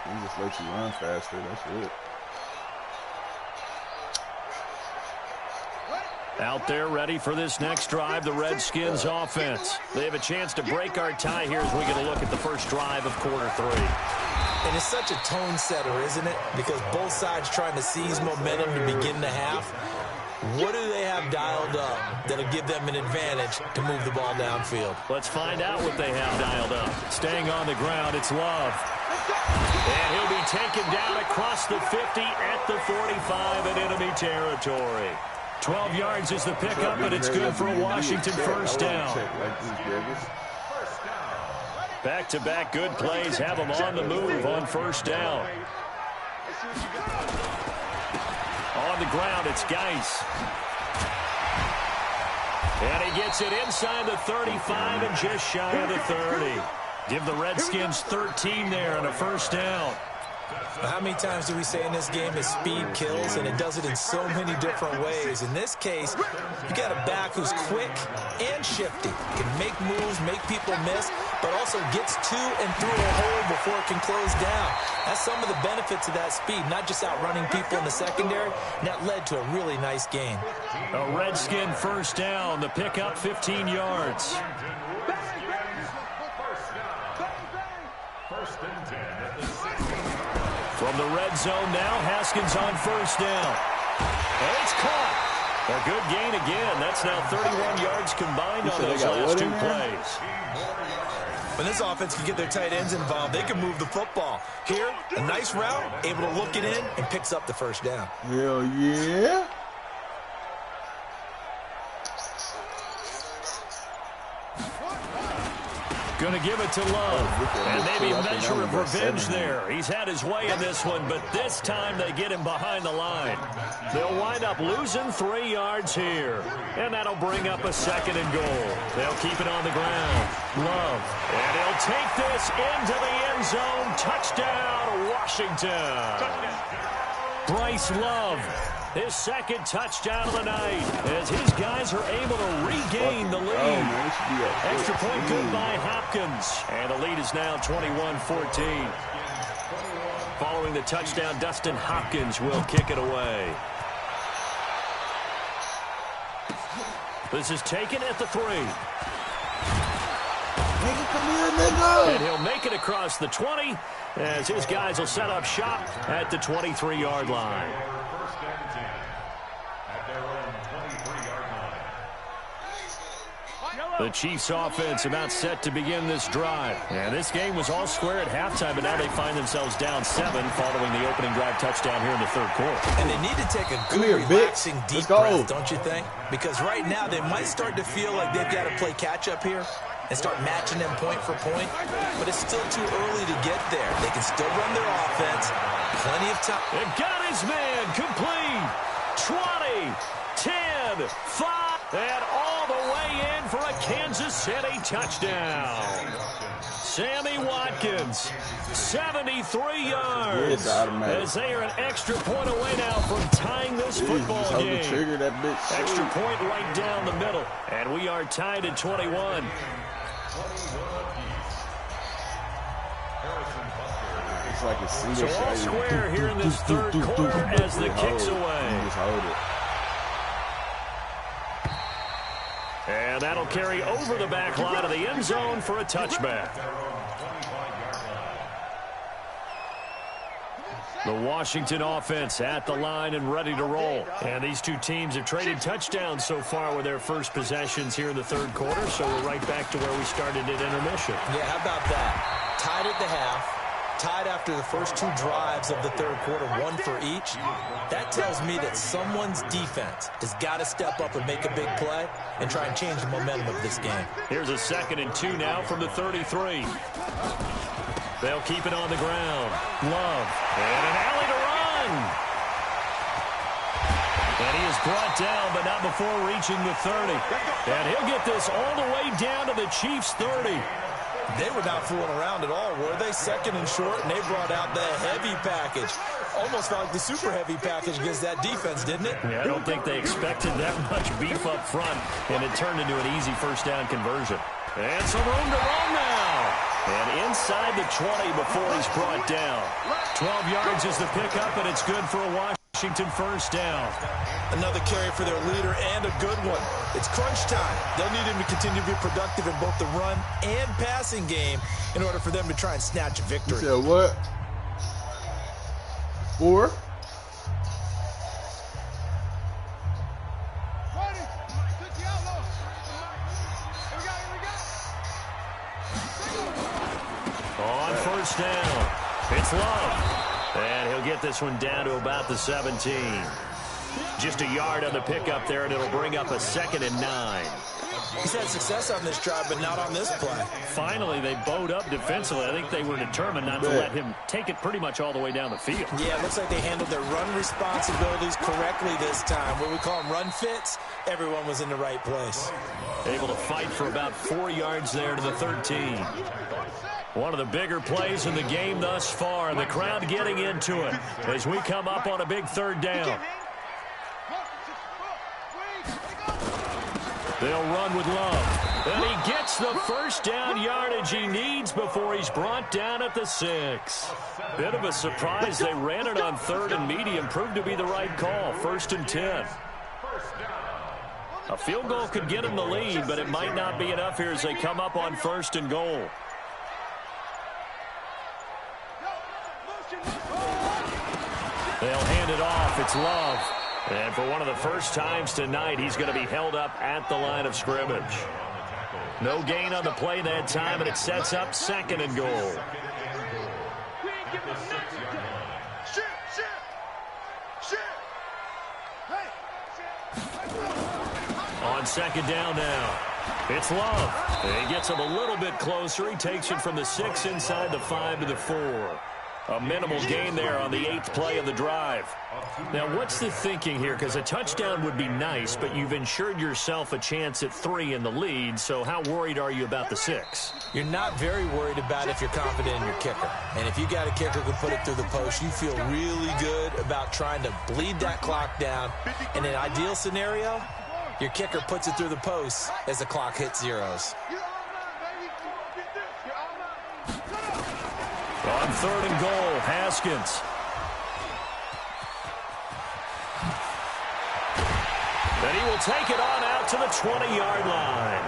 He just lets you run faster. That's it. Out there ready for this next drive, the Redskins offense. They have a chance to break our tie here as we get a look at the first drive of quarter 3. And it's such a tone setter, isn't it? Because both sides trying to seize momentum to begin the half. What do they have dialed up that'll give them an advantage to move the ball downfield? Let's find out what they have dialed up. Staying on the ground, it's Love. And he'll be taken down across the 50 at the 45 in enemy territory. 12 yards is the pickup, and it's good for a Washington first down. Back-to-back good plays have them on the move on first down. On the ground, it's Geis. And he gets it inside the 35 and just shy of the 30. Give the Redskins 13 there and a first down. How many times do we say in this game that speed kills, and it does it in so many different ways? In this case, you got a back who's quick and shifty, can make moves, make people miss, but also gets to and through a hole before it can close down. That's some of the benefits of that speed, not just outrunning people in the secondary, and that led to a really nice gain. A Redskin first down, the pickup 15 yards. From the red zone now, Haskins on first down. And it's caught. A good gain again. That's now 31 yards combined on those last two plays. When this offense can get their tight ends involved, they can move the football. Here, a nice route, able to look it in, and picks up the first down. Hell yeah. Going to give it to Love. And maybe a measure of revenge there. He's had his way in this one, but this time they get him behind the line. They'll wind up losing 3 yards here. And that'll bring up a second and goal. They'll keep it on the ground. Love. And he'll take this into the end zone. Touchdown, Washington. Bryce Love. His second touchdown of the night as his guys are able to regain the lead. Extra point good by Hopkins. And the lead is now 21-14. Following the touchdown, Dustin Hopkins will kick it away. This is taken at the 3. And he'll make it across the 20 as his guys will set up shop at the 23-yard line. The Chiefs offense about set to begin this drive. And this game was all square at halftime, but now they find themselves down 7 following the opening drive touchdown here in the third quarter. And they need to take a good, relaxing, deep breath, don't you think? Because right now they might start to feel like they've got to play catch-up here and start matching them point for point. But it's still too early to get there. They can still run their offense. Plenty of time. It got his man complete. 20, 10, 5. And all the way in for a Kansas City touchdown. Sammy Watkins, 73 yards. As they are an extra point away now from tying this football game. Extra point right down the middle. And we are tied at 21. It's like a single so all square here in this third quarter as the kick's away. And that'll carry over the back line of the end zone for a touchback. The Washington offense at the line and ready to roll. And these two teams have traded touchdowns so far with their first possessions here in the third quarter, so we're right back to where we started at intermission. Yeah, how about that? Tied at the half. Tied after the first 2 drives of the third quarter, 1 for each. That tells me that someone's defense has got to step up and make a big play and try and change the momentum of this game. Here's a 2nd and 2 now from the 33. They'll keep it on the ground. Love. And an alley to run. And he is brought down, but not before reaching the 30. And he'll get this all the way down to the Chiefs' 30. They were not fooling around at all, were they? 2nd and short, and they brought out the heavy package. Almost felt like the super heavy package against that defense, didn't it? Yeah, I don't think they expected that much beef up front, and it turned into an easy first down conversion. And some room to run now. And inside the 20 before he's brought down. 12 yards is the pickup, and it's good for a Washington first down. Another carry for their leader and a good one. It's crunch time. They'll need him to continue to be productive in both the run and passing game in order for them to try and snatch a victory. You said what? 4? On first down, it's Love. And he'll get this one down to about the 17. Just a yard on the pickup there, and it'll bring up a 2nd and 9. He's had success on this drive, but not on this play. Finally, they bowed up defensively. I think they were determined not to let him take it pretty much all the way down the field. Yeah, it looks like they handled their run responsibilities correctly this time. What we call them run fits, everyone was in the right place. Able to fight for about 4 yards there to the 13. One of the bigger plays in the game thus far, and the crowd getting into it as we come up on a big 3rd down. They'll run with Love. And he gets Gets the first down yardage he needs before he's brought down at the 6. Bit of a surprise. They ran it on 3rd and medium. Proved to be the right call. 1st and 10. A field goal could get him the lead, but it might not be enough here as they come up on 1st and goal. They'll hand it off. It's Love. And for one of the first times tonight, he's going to be held up at the line of scrimmage. No gain on the play that time, and it sets up 2nd and goal. On 2nd down now. It's Love. He gets him a little bit closer. He takes it from the 6 inside the 5 to the 4. A minimal gain there on the 8th play of the drive. Now, what's the thinking here? Because a touchdown would be nice, but you've ensured yourself a chance at 3 in the lead, so how worried are you about the 6? You're not very worried about it if you're confident in your kicker. And if you got a kicker who can put it through the post, you feel really good about trying to bleed that clock down. In an ideal scenario, your kicker puts it through the post as the clock hits zeros. On 3rd and goal, Haskins. And he will take it on out to the 20-yard line.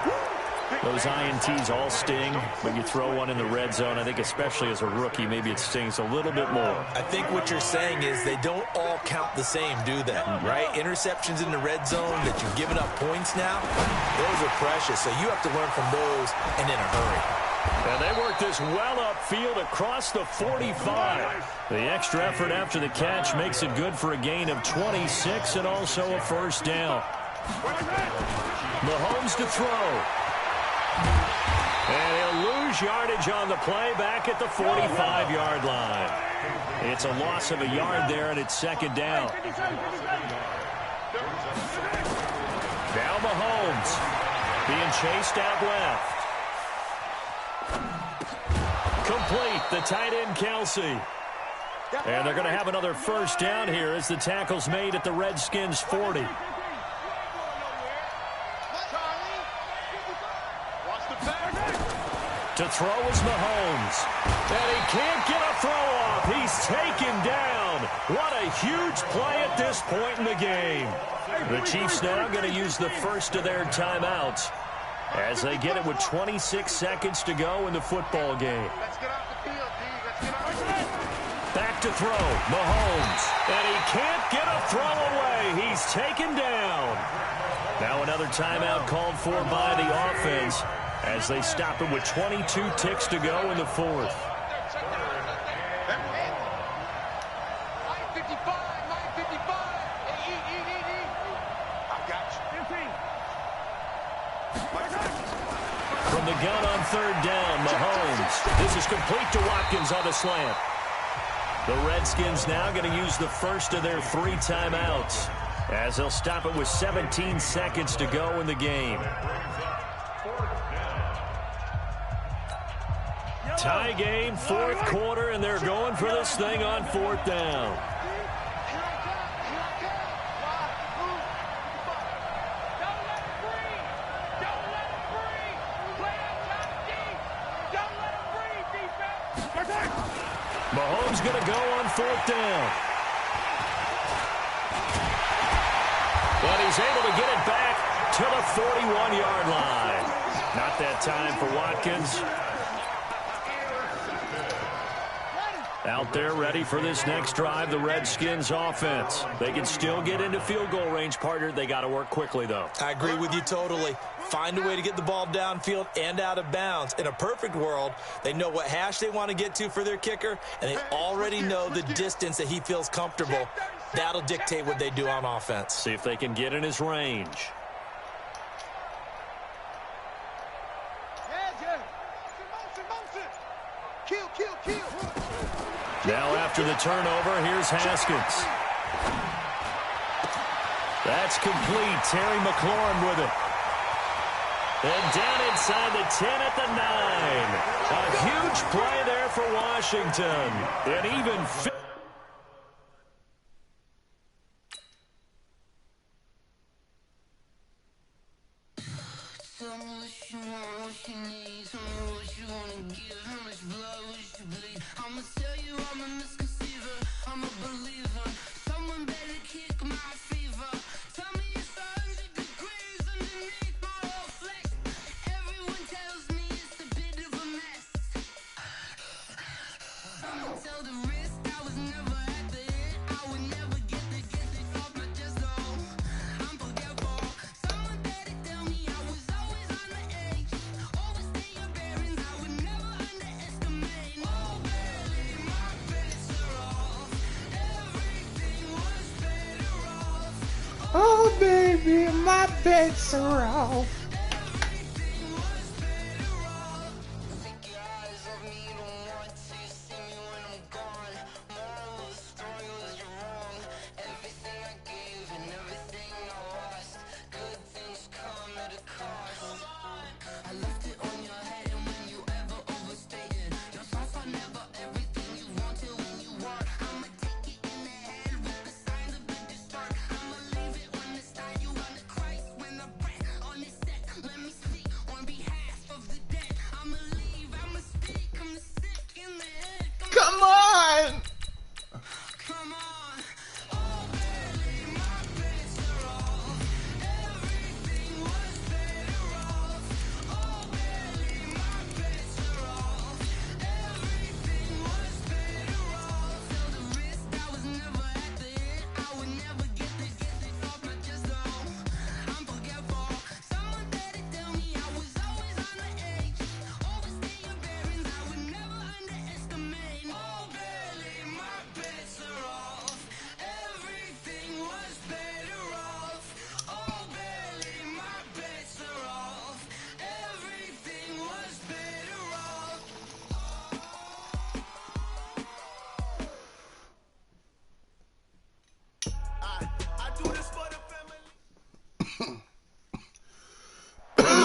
Those INTs all sting, but you throw one in the red zone, I think especially as a rookie, maybe it stings a little bit more. I think what you're saying is they don't all count the same, do they? Right? Interceptions in the red zone that you've given up points now, those are precious. So you have to learn from those and in a hurry. And they work this well upfield across the 45. The extra effort after the catch makes it good for a gain of 26 and also a 1st down. Mahomes to throw. And he'll lose yardage on the play back at the 45-yard line. It's a loss of a yard there, and it's 2nd down. Now Mahomes being chased out left. Complete, the tight end, Kelsey. And they're going to have another 1st down here as the tackle's made at the Redskins' 40. To throw is Mahomes. And he can't get a throw off. He's taken down. What a huge play at this point in the game. The Chiefs now going to use the first of their timeouts as they get it with 26 seconds to go in the football game. Back to throw, Mahomes. And he can't get a throw away. He's taken down. Now another timeout called for by the offense as they stop it with 22 ticks to go in the 4th. From the gun on 3rd down, Mahomes. This is complete to Watkins on the slant. The Redskins now going to use the first of their 3 timeouts as they'll stop it with 17 seconds to go in the game. Tie game, 4th quarter, and they're going for this thing on 4th down. Mahomes going to go on 4th down. But he's able to get it back to the 41-yard line. Not that time for Watkins. Out there ready for this next drive, the Redskins offense. They can still get into field goal range, partner. They got to work quickly, though. I agree with you totally. Find a way to get the ball downfield and out of bounds. In a perfect world, they know what hash they want to get to for their kicker, and they already know the distance that he feels comfortable. That'll dictate what they do on offense. See if they can get in his range. Now after the turnover, here's Haskins. That's complete. Terry McLaurin with it. And down inside the 10 at the 9. A huge play there for Washington. And even baby, my bets are off. Come on!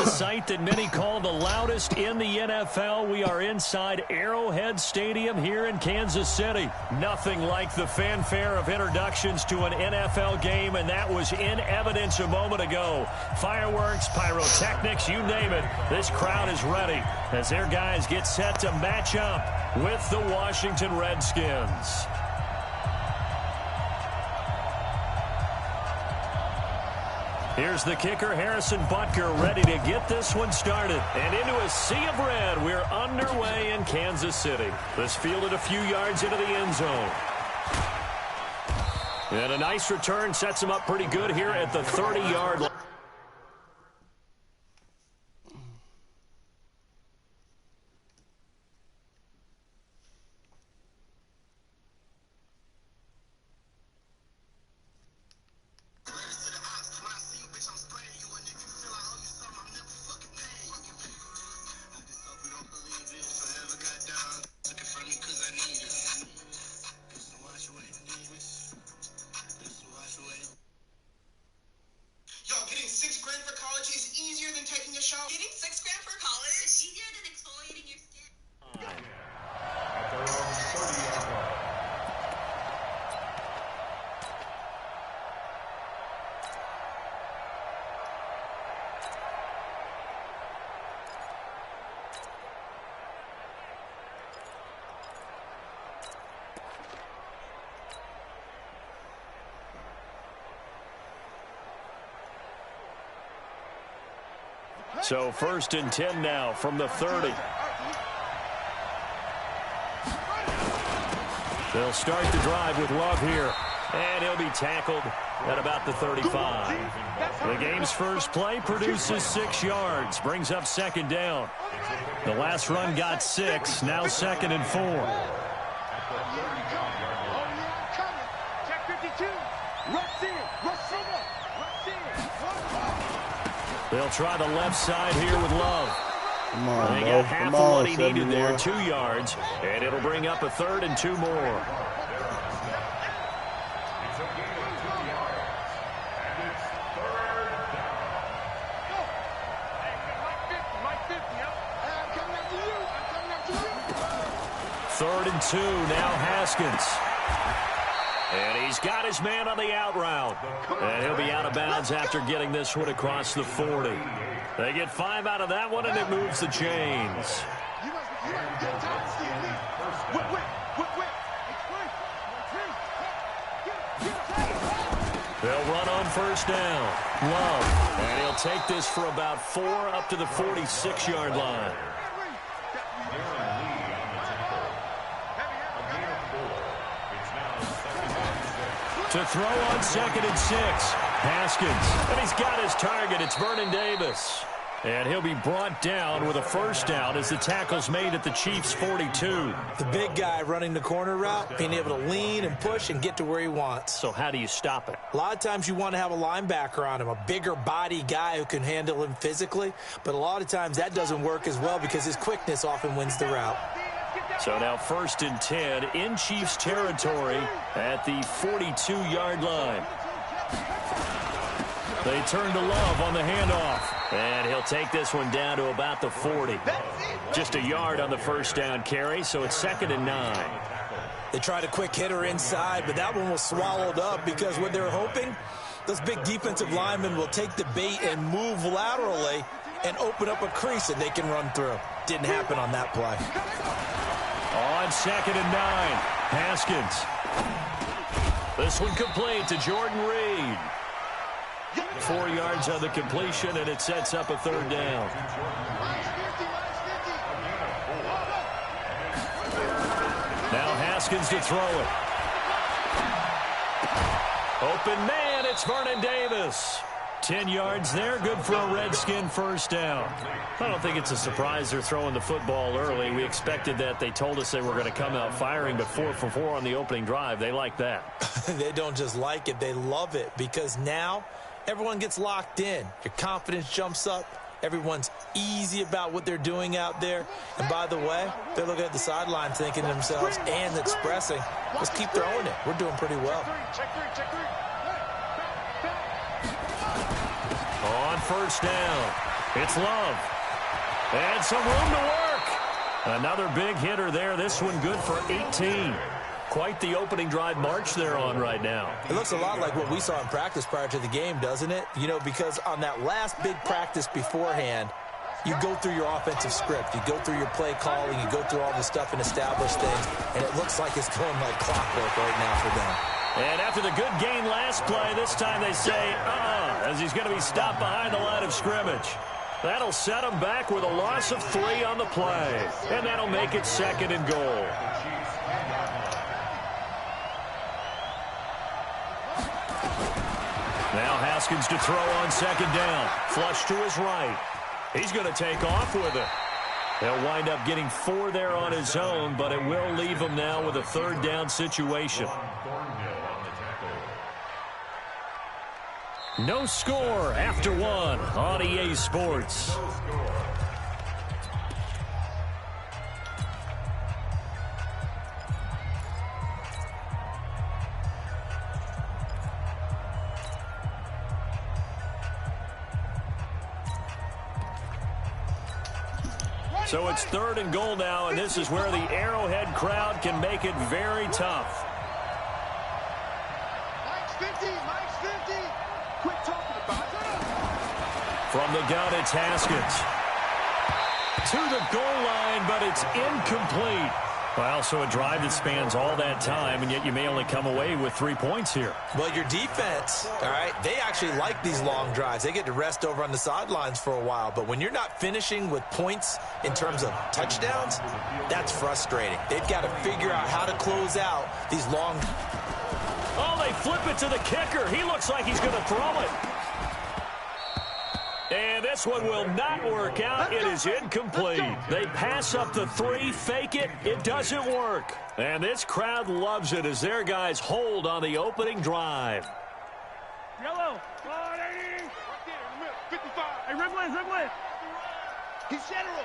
Sight that many call the loudest in the NFL. We are inside Arrowhead Stadium here in Kansas City. Nothing like the fanfare of introductions to an NFL game, and that was in evidence a moment ago. Fireworks, pyrotechnics, you name it. This crowd is ready as their guys get set to match up with the Washington Redskins. Here's the kicker, Harrison Butker, ready to get this one started. And into a sea of red, we're underway in Kansas City. This fielded a few yards into the end zone. And a nice return sets him up pretty good here at the 30-yard line. So 1st and 10 now from the 30. They'll start the drive with Love here. And he'll be tackled at about the 35. The game's first play produces 6 yards. Brings up 2nd down. The last run got 6. Now 2nd and 4. They'll try the left side here with Love. Come on, they bro. got half Come of on, what he needed there, 71. 2 yards, and it'll bring up a 3rd and 2 more. Third and 2, now Haskins. And he's got his man on the out route. And he'll be out of bounds after getting this one across the 40. They get 5 out of that one, and it moves the chains. They'll run on 1st down. Love. And he'll take this for about 4 up to the 46-yard line. To throw on 2nd and 6. Haskins. And he's got his target. It's Vernon Davis. And he'll be brought down with a first down as the tackle's made at the Chiefs' 42. The big guy running the corner route, being able to lean and push and get to where he wants. So how do you stop it? A lot of times you want to have a linebacker on him, a bigger body guy who can handle him physically. But a lot of times that doesn't work as well because his quickness often wins the route. So now 1st and 10 in Chiefs territory at the 42-yard line. They turn to Love on the handoff. And he'll take this one down to about the 40. Just a yard on the first down carry, so it's 2nd and 9. They tried a quick hitter inside, but that one was swallowed up because what they're hoping, those big defensive linemen will take the bait and move laterally and open up a crease that they can run through. Didn't happen on that play. On 2nd and 9, Haskins. This one complete to Jordan Reed. 4 yards on the completion, and it sets up a 3rd down. Now Haskins to throw it. Open man, it's Vernon Davis. 10 yards there, good for a Redskin first down. I don't think it's a surprise they're throwing the football early. We expected that. They told us they were going to come out firing, but 4 for 4 on the opening drive. They like that. They don't just like it, they love it, because now everyone gets locked in. Your confidence jumps up. Everyone's easy about what they're doing out there. And by the way, they're looking at the sideline thinking to themselves and expressing, let's keep throwing it. We're doing pretty well. On first down, it's Love. And some room to work. Another big hitter there. This one good for 18. Quite the opening drive march they're on right now. It looks a lot like what we saw in practice prior to the game, doesn't it? You know, because on that last big practice beforehand, you go through your offensive script. You go through your play calling. You go through all the stuff and establish things. And it looks like it's going like clockwork right now for them. And after the good gain last play, this time they say, as he's going to be stopped behind the line of scrimmage. That'll set him back with a loss of 3 on the play. And that'll make it 2nd and goal. Now Haskins to throw on 2nd down. Flush to his right. He's going to take off with it. He'll wind up getting 4 there on his own, but it will leave him now with a 3rd down situation. No score after 1 on EA Sports. So it's 3rd and goal now, and this is where the Arrowhead crowd can make it very tough. Mike's 50. Quit talking about it. From the gun, it's Haskins. To the goal line, but it's incomplete. Well, so a drive that spans all that time, and yet you may only come away with 3 points here. Well, your defense, all right, they actually like these long drives. They get to rest over on the sidelines for a while. But when you're not finishing with points in terms of touchdowns, that's frustrating. They've got to figure out how to close out these long. Oh, they flip it to the kicker. He looks like he's going to throw it. And this one will not work out. It is incomplete. They pass up the 3, fake it. It doesn't work. And this crowd loves it as their guys hold on the opening drive. Yellow. 180. 55. Hey, Rimlin. He's general.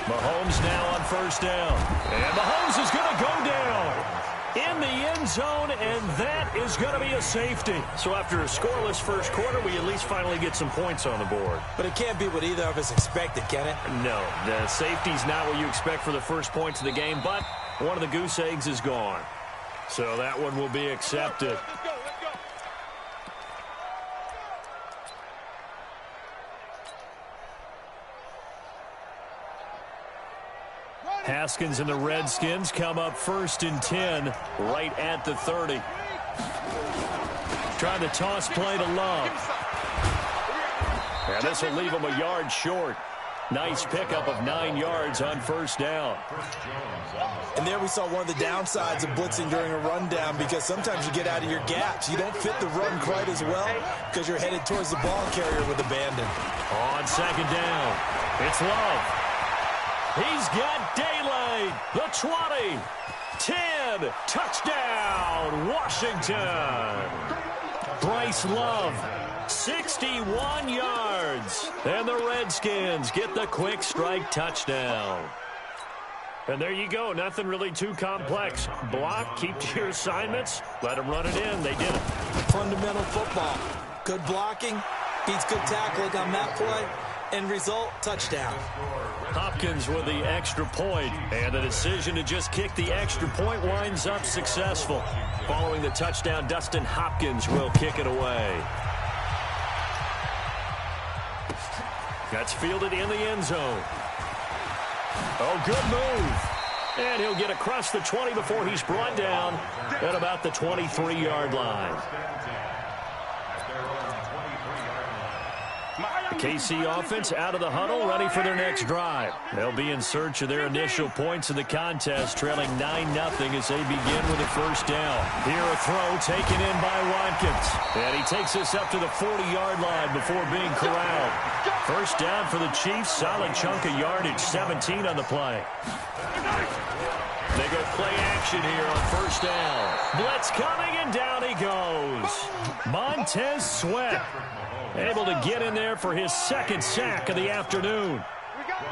Mahomes now on first down. And Mahomes is going to go down in the end zone, and that is going to be a safety. So after a scoreless first quarter, we at least finally get some points on the board. But it can't be what either of us expected, can it? No, the safety's not what you expect for the first points of the game, but one of the goose eggs is gone. So that one will be accepted. Let's go. Haskins and the Redskins come up 1st and 10 right at the 30. Trying to toss play to Love. And this will leave him a yard short. Nice pickup of 9 yards on first down. And there we saw one of the downsides of blitzing during a rundown, because sometimes you get out of your gaps. You don't fit the run quite as well because you're headed towards the ball carrier with abandon. On second down, it's Love. He's got daylight. The 20, 10, touchdown, Washington. Bryce Love, 61 yards. And the Redskins get the quick strike touchdown. And there you go. Nothing really too complex. Block, keep to your assignments, let them run it in. They did it. Fundamental football. Good blocking beats good tackling on that play. End result, touchdown. Hopkins with the extra point, and the decision to just kick the extra point winds up successful. Following the touchdown, Dustin Hopkins will kick it away. That's fielded in the end zone. Oh, good move. And he'll get across the 20 before he's brought down at about the 23-yard line. The KC offense out of the huddle, ready for their next drive. They'll be in search of their initial points of the contest, trailing 9-0 as they begin with a first down. Here a throw taken in by Watkins. And he takes us up to the 40-yard line before being corralled. First down for the Chiefs, solid chunk of yardage, 17 on the play. They go play action here on first down. Blitz coming, and down he goes. Montez Sweat able to get in there for his second sack of the afternoon.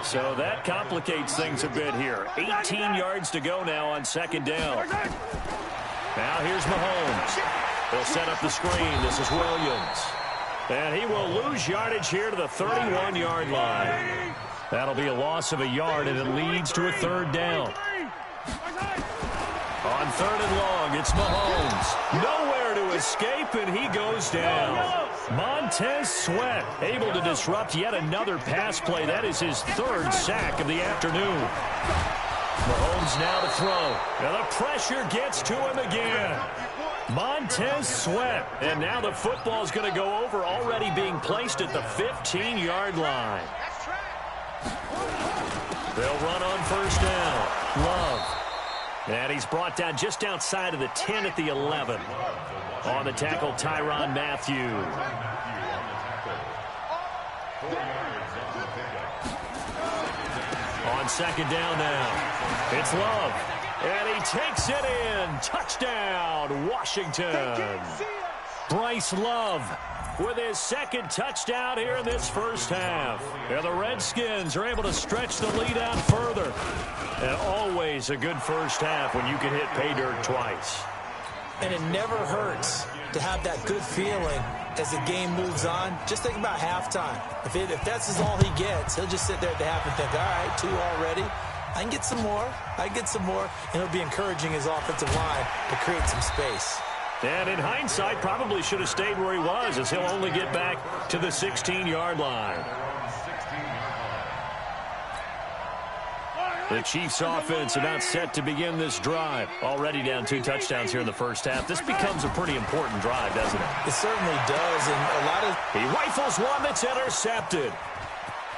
So that complicates things a bit here. 18 yards to go now on second down. Now here's Mahomes. He'll set up the screen. This is Williams. And he will lose yardage here to the 31-yard line. That'll be a loss of a yard, and it leads to a third down. On third and long, it's Mahomes. Nowhere to escape, and he goes down. Montez Sweat able to disrupt yet another pass play. That is his third sack of the afternoon. Mahomes now to throw. And the pressure gets to him again. Montez Sweat. And now the football's going to go over, already being placed at the 15-yard line. They'll run on first down. Love. And he's brought down just outside of the 10 at the 11. On the tackle, Tyrann Mathieu. On second down now, it's Love. And he takes it in. Touchdown, Washington. Bryce Love with his second touchdown here in this first half. And the Redskins are able to stretch the lead out further. And always a good first half when you can hit pay dirt twice. And it never hurts to have that good feeling as the game moves on. Just think about halftime. If that's all he gets, he'll just sit there at the half and think, all right, 2 already. I can get some more. I can get some more. And he'll be encouraging his offensive line to create some space. And in hindsight, probably should have stayed where he was, as he'll only get back to the 16-yard line. The Chiefs offense about set to begin this drive. Already down 2 touchdowns here in the first half. This becomes a pretty important drive, doesn't it? It certainly does. And a lot of... He rifles one that's intercepted.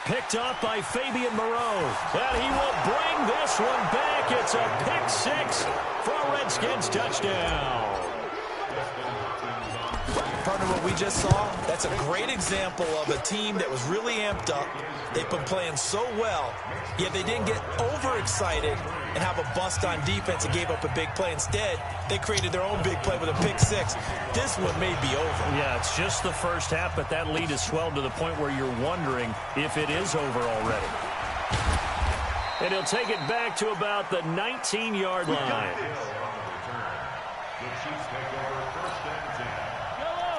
Picked up by Fabian Moreau. And he will bring this one back. It's a pick 6 for a Redskins touchdown. Partner, what we just saw, that's a great example of a team that was really amped up. They've been playing so well, yet they didn't get overexcited and have a bust on defense and gave up a big play. Instead, they created their own big play with a pick 6. This one may be over. Yeah, it's just the first half, but that lead has swelled to the point where you're wondering if it is over already. And he'll take it back to about the 19-yard line.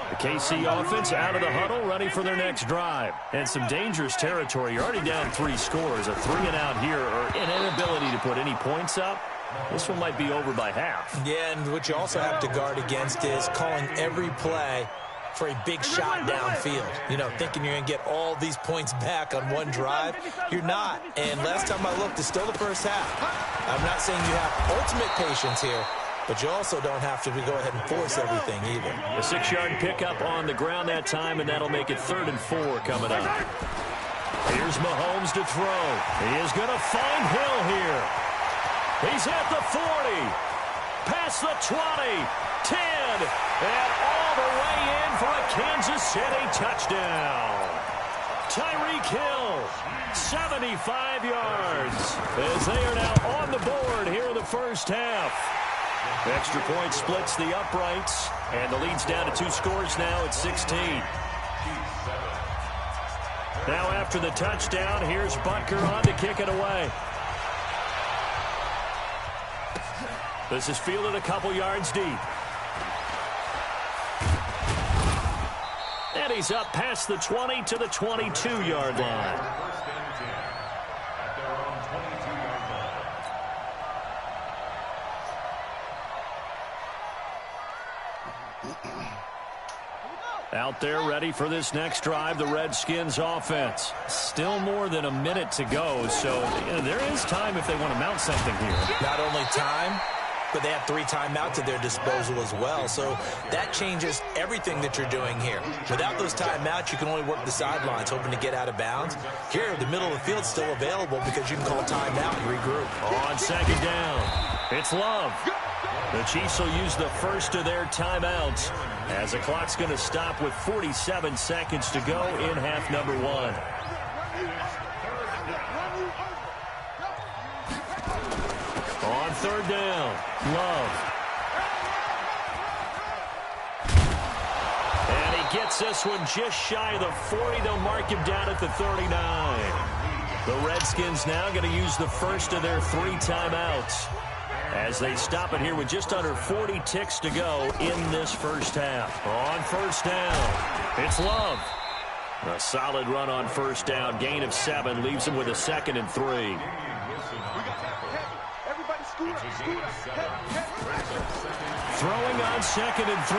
The KC offense out of the huddle, ready for their next drive. And some dangerous territory. You're already down 3 scores. A 3-and-out here, or an inability to put any points up. This one might be over by half. Yeah, and what you also have to guard against is calling every play for a big shot downfield. You know, thinking you're going to get all these points back on one drive. You're not. And last time I looked, it's still the first half. I'm not saying you have ultimate patience here, but you also don't have to go ahead and force everything either. A 6-yard pickup on the ground that time, and that'll make it 3rd and 4 coming up. Here's Mahomes to throw. He is going to find Hill here. He's at the 40. Past the 20. 10. And all the way in for a Kansas City touchdown. Tyreek Hill, 75 yards, as they are now on the board here in the first half. Extra point splits the uprights, and the lead's down to 2 scores now at 16. Now after the touchdown, here's Butker on to kick it away. This is fielded a couple yards deep. And he's up past the 20 to the 22-yard line. Out there ready for this next drive, the Redskins offense. Still more than a minute to go, so there is time if they want to mount something here. Not only time, but they have 3 timeouts at their disposal as well. So that changes everything that you're doing here. Without those timeouts, you can only work the sidelines, hoping to get out of bounds. Here, the middle of the field's still available because you can call timeout and regroup. On second down, it's Love. The Chiefs will use the first of their timeouts as the clock's going to stop with 47 seconds to go in half number 1. On third down, Love. And he gets this one just shy of the 40. They'll mark him down at the 39. The Redskins now going to use the first of their 3 timeouts as they stop it here with just under 40 ticks to go in this first half. On first down, it's Love. A solid run on first down. Gain of 7 leaves him with a 2nd and 3. Throwing on 2nd and 3.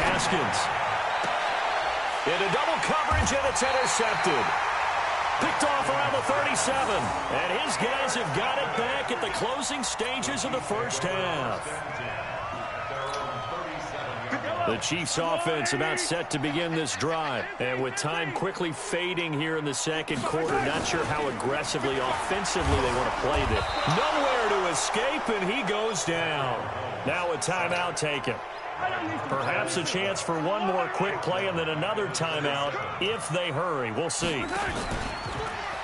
Haskins. Into double coverage, and it's intercepted. Picked off around the 37. And his guys have got it back at the closing stages of the first half. The Chiefs offense about set to begin this drive. And with time quickly fading here in the second quarter, not sure how aggressively, offensively they want to play this. Nowhere to escape, and he goes down. Now a timeout taken. Perhaps a chance for one more quick play and then another timeout if they hurry. We'll see.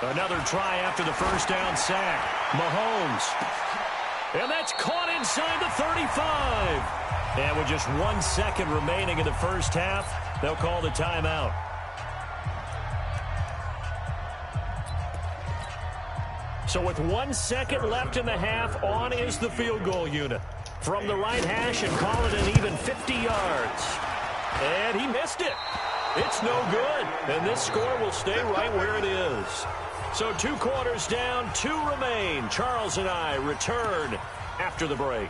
Another try after the first down sack. Mahomes. And that's caught inside the 35. And with just 1 second remaining in the first half, they'll call the timeout. So with 1 second left in the half, on is the field goal unit. From the right hash and call it an even 50 yards. And he missed it. It's no good. And this score will stay right where it is. So 2 quarters down, 2 remain. Charles and I return after the break.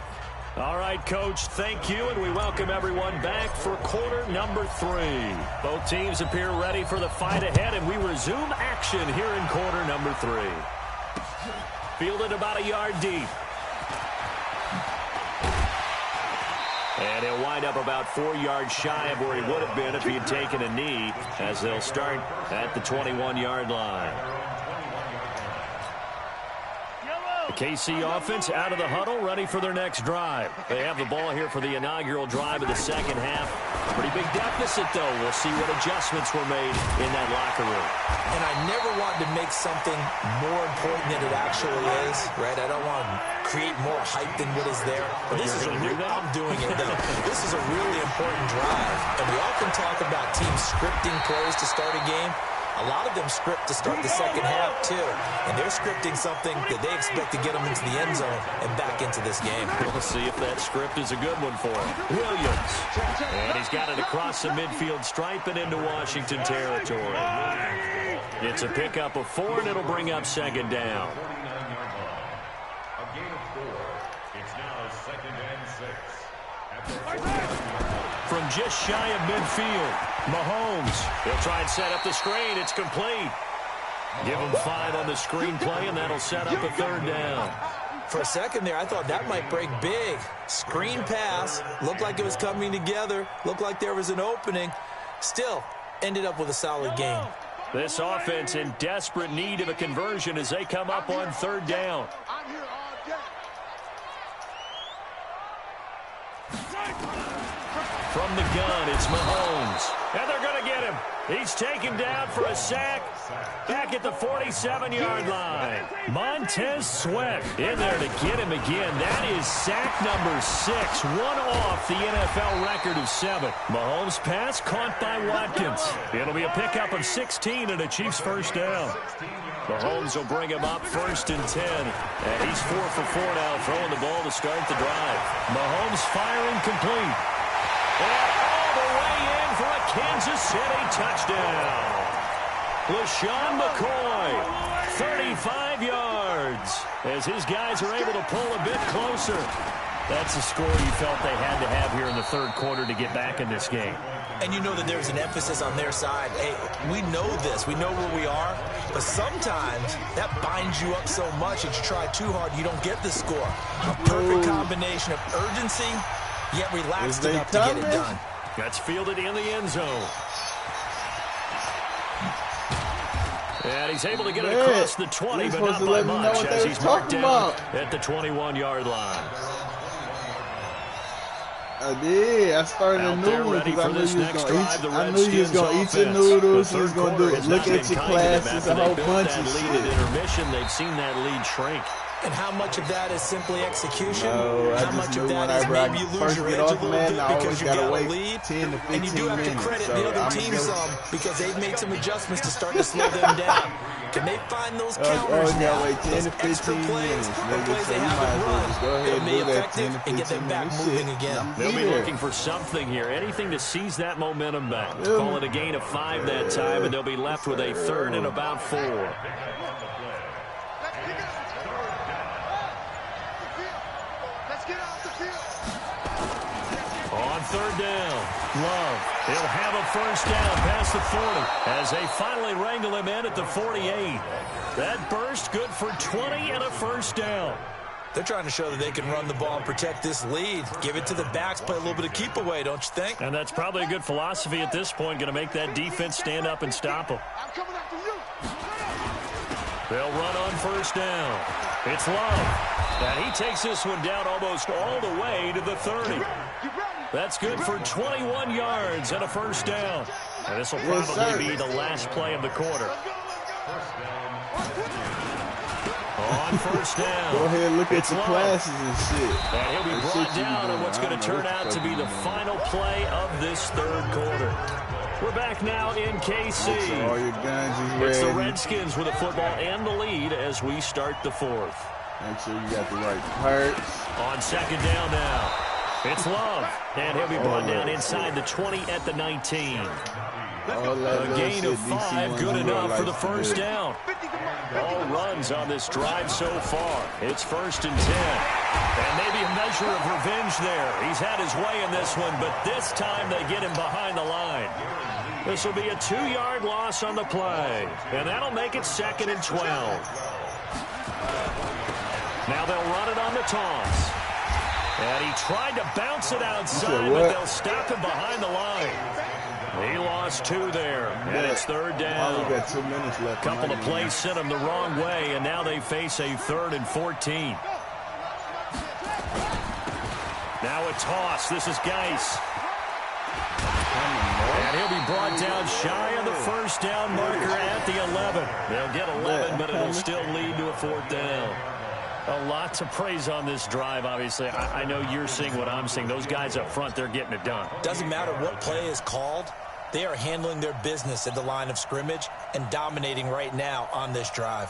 All right, Coach, thank you, and we welcome everyone back for quarter number 3. Both teams appear ready for the fight ahead, and we resume action here in quarter number 3. Fielded about a yard deep. And he'll wind up about 4 yards shy of where he would have been if he had taken a knee, as they'll start at the 21-yard line. The KC offense out of the huddle, ready for their next drive. They have the ball here for the inaugural drive of the second half. Pretty big deficit, though. We'll see what adjustments were made in that locker room. And I never want to make something more important than it actually is, right? I don't want to create more hype than what is there. But this is I'm doing it, though. This is a really important drive. And we often talk about teams scripting plays to start a game. A lot of them script to start the second half, too. And they're scripting something that they expect to get them into the end zone and back into this game. We'll see if that script is a good one for him. Williams. And he's got it across the midfield stripe and into Washington territory. It's a pickup of 4, and it'll bring up second down. From just shy of midfield, Mahomes. He'll try and set up the screen. It's complete. Give him 5 on the screen play, and that'll set up a third down. For a second there, I thought that might break big. Screen pass. Looked like it was coming together. Looked like there was an opening. Still, ended up with a solid game. This offense in desperate need of a conversion as they come up on third down. I'm here all day. From the gun, it's Mahomes. And they're going to get him. He's taken down for a sack back at the 47-yard line. Montez Sweat in there to get him again. That is sack number 6, one off the NFL record of 7. Mahomes' pass caught by Watkins. It'll be a pickup of 16 and a Chiefs first down. Mahomes will bring him up 1st and 10. And he's 4 for 4 now, throwing the ball to start the drive. Mahomes firing complete. And all the way in for a Kansas City touchdown. LaShawn McCoy, 35 yards, as his guys are able to pull a bit closer. That's the score you felt they had to have here in the third quarter to get back in this game. And you know that there's an emphasis on their side. Hey, we know this. We know where we are. But sometimes that binds you up so much that you try too hard, you don't get the score. A perfect combination of urgency, yet relaxed enough to get it done. That's fielded in the end zone. And he's able to get it across the 20, but not by much as he's marked down at the 21-yard line. I did. I started a new one because I knew you was going to eat your noodles. You was going to look at your classes, a whole bunch of shit. Intermission, they've seen that lead shrink. And how much of that is simply execution? No, how much of that is maybe you lose your edge a little bit because you got a lead? 10 to 15 and you do have to credit minutes, the other team some because they've made some adjustments to start to slow them down. Can they find those counters now? Wait 10 to 15 minutes. Plays they haven't run. They'll be effective and get them back moving again. They'll be looking for something here, anything to seize that momentum back. Call it a gain of 5 that time, and they'll be left with a 3rd and about 4. On third down, Love. He'll have a first down past the 40 as they finally wrangle him in at the 48. That burst good for 20 and a first down. They're trying to show that they can run the ball and protect this lead. Give it to the backs, play a little bit of keep away, don't you think? And that's probably a good philosophy at this point, going to make that defense stand up and stop them. I'm coming after you. They'll run on first down. It's Love. And he takes this one down almost all the way to the 30. That's good for 21 yards and a first down. And this will probably be the last play of the quarter. On first down. Go ahead and look at your classes and shit. And he'll be brought down on what's going to turn out to be the final play of this third quarter. We're back now in KC. All your guns is ready. It's the Redskins with the football and the lead as we start the fourth. Make sure you got the right parts. On second down now. It's Love. And he'll be brought down inside the 20 at the 19. A gain of 5, good enough for the first down. All runs on this drive so far. It's 1st and 10. And maybe a measure of revenge there. He's had his way in this one, but this time they get him behind the line. This will be a 2-yard loss on the play. And that'll make it 2nd and 12. Now they'll run it on the toss. And he tried to bounce it outside, but they'll stop him behind the line. He lost 2 there, and it's 3rd down. Only got 2 minutes left. Couple of plays sent him the wrong way, and now they face a 3rd and 14. Now a toss. This is Geis. And he'll be brought down shy of the first down marker at the 11. They'll get 11, but it'll still lead to a 4th down. A lot to praise on this drive, obviously. I know you're seeing what I'm seeing. Those guys up front, they're getting it done. Doesn't matter what play is called. They are handling their business at the line of scrimmage and dominating right now on this drive.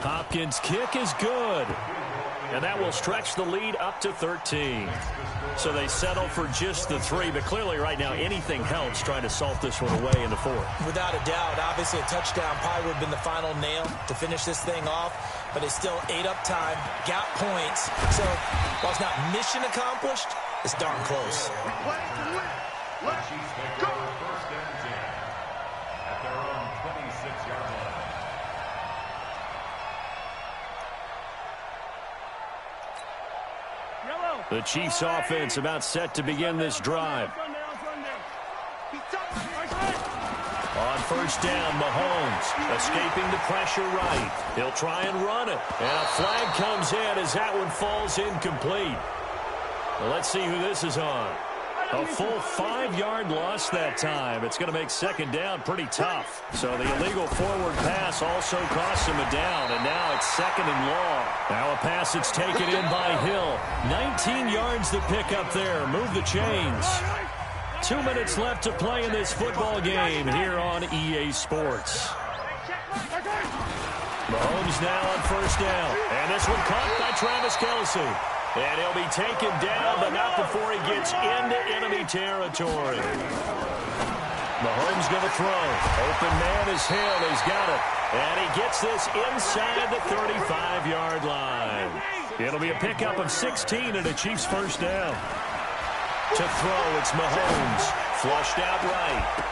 Hopkins' kick is good. And that will stretch the lead up to 13. So they settle for just the 3, but clearly right now anything helps trying to salt this one away in the 4th. Without a doubt, obviously a touchdown probably would have been the final nail to finish this thing off, but it's still ate up time, got points. So while it's not mission accomplished, it's darn close. We play to win. Let's go. First and 10 at their own 26-yard line. Yellow. The Chiefs offense about set to begin this drive. On first down, Mahomes escaping the pressure right. He'll try and run it. And a flag comes in as that one falls incomplete. Well, let's see who this is on. A full 5-yard loss that time. It's going to make second down pretty tough. So the illegal forward pass also costs him a down, and now it's second and long. Now a pass that's taken in by Hill. 19 yards to pick up there. Move the chains. 2 minutes left to play in this football game here on EA Sports. Mahomes now on first down. And this one caught by Travis Kelce. And he'll be taken down, but not before he gets into enemy territory. Mahomes going to throw. Open man is Hill. He's got it. And he gets this inside the 35-yard line. It'll be a pickup of 16 and a Chiefs first down. To throw, it's Mahomes. Flushed out right.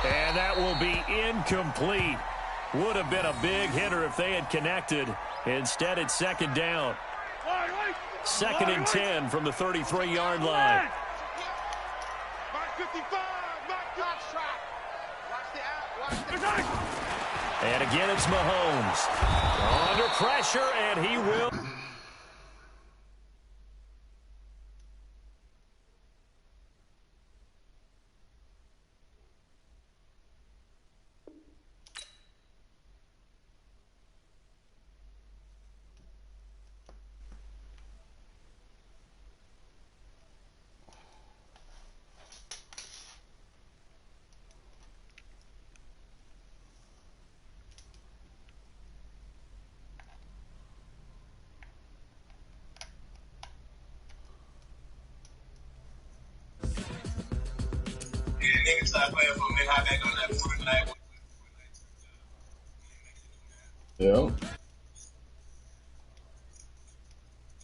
And that will be incomplete. Would have been a big hitter if they had connected. Instead, it's second down. Second and 10 from the 33-yard line. And again, it's Mahomes. Under pressure, and he will. Yeah.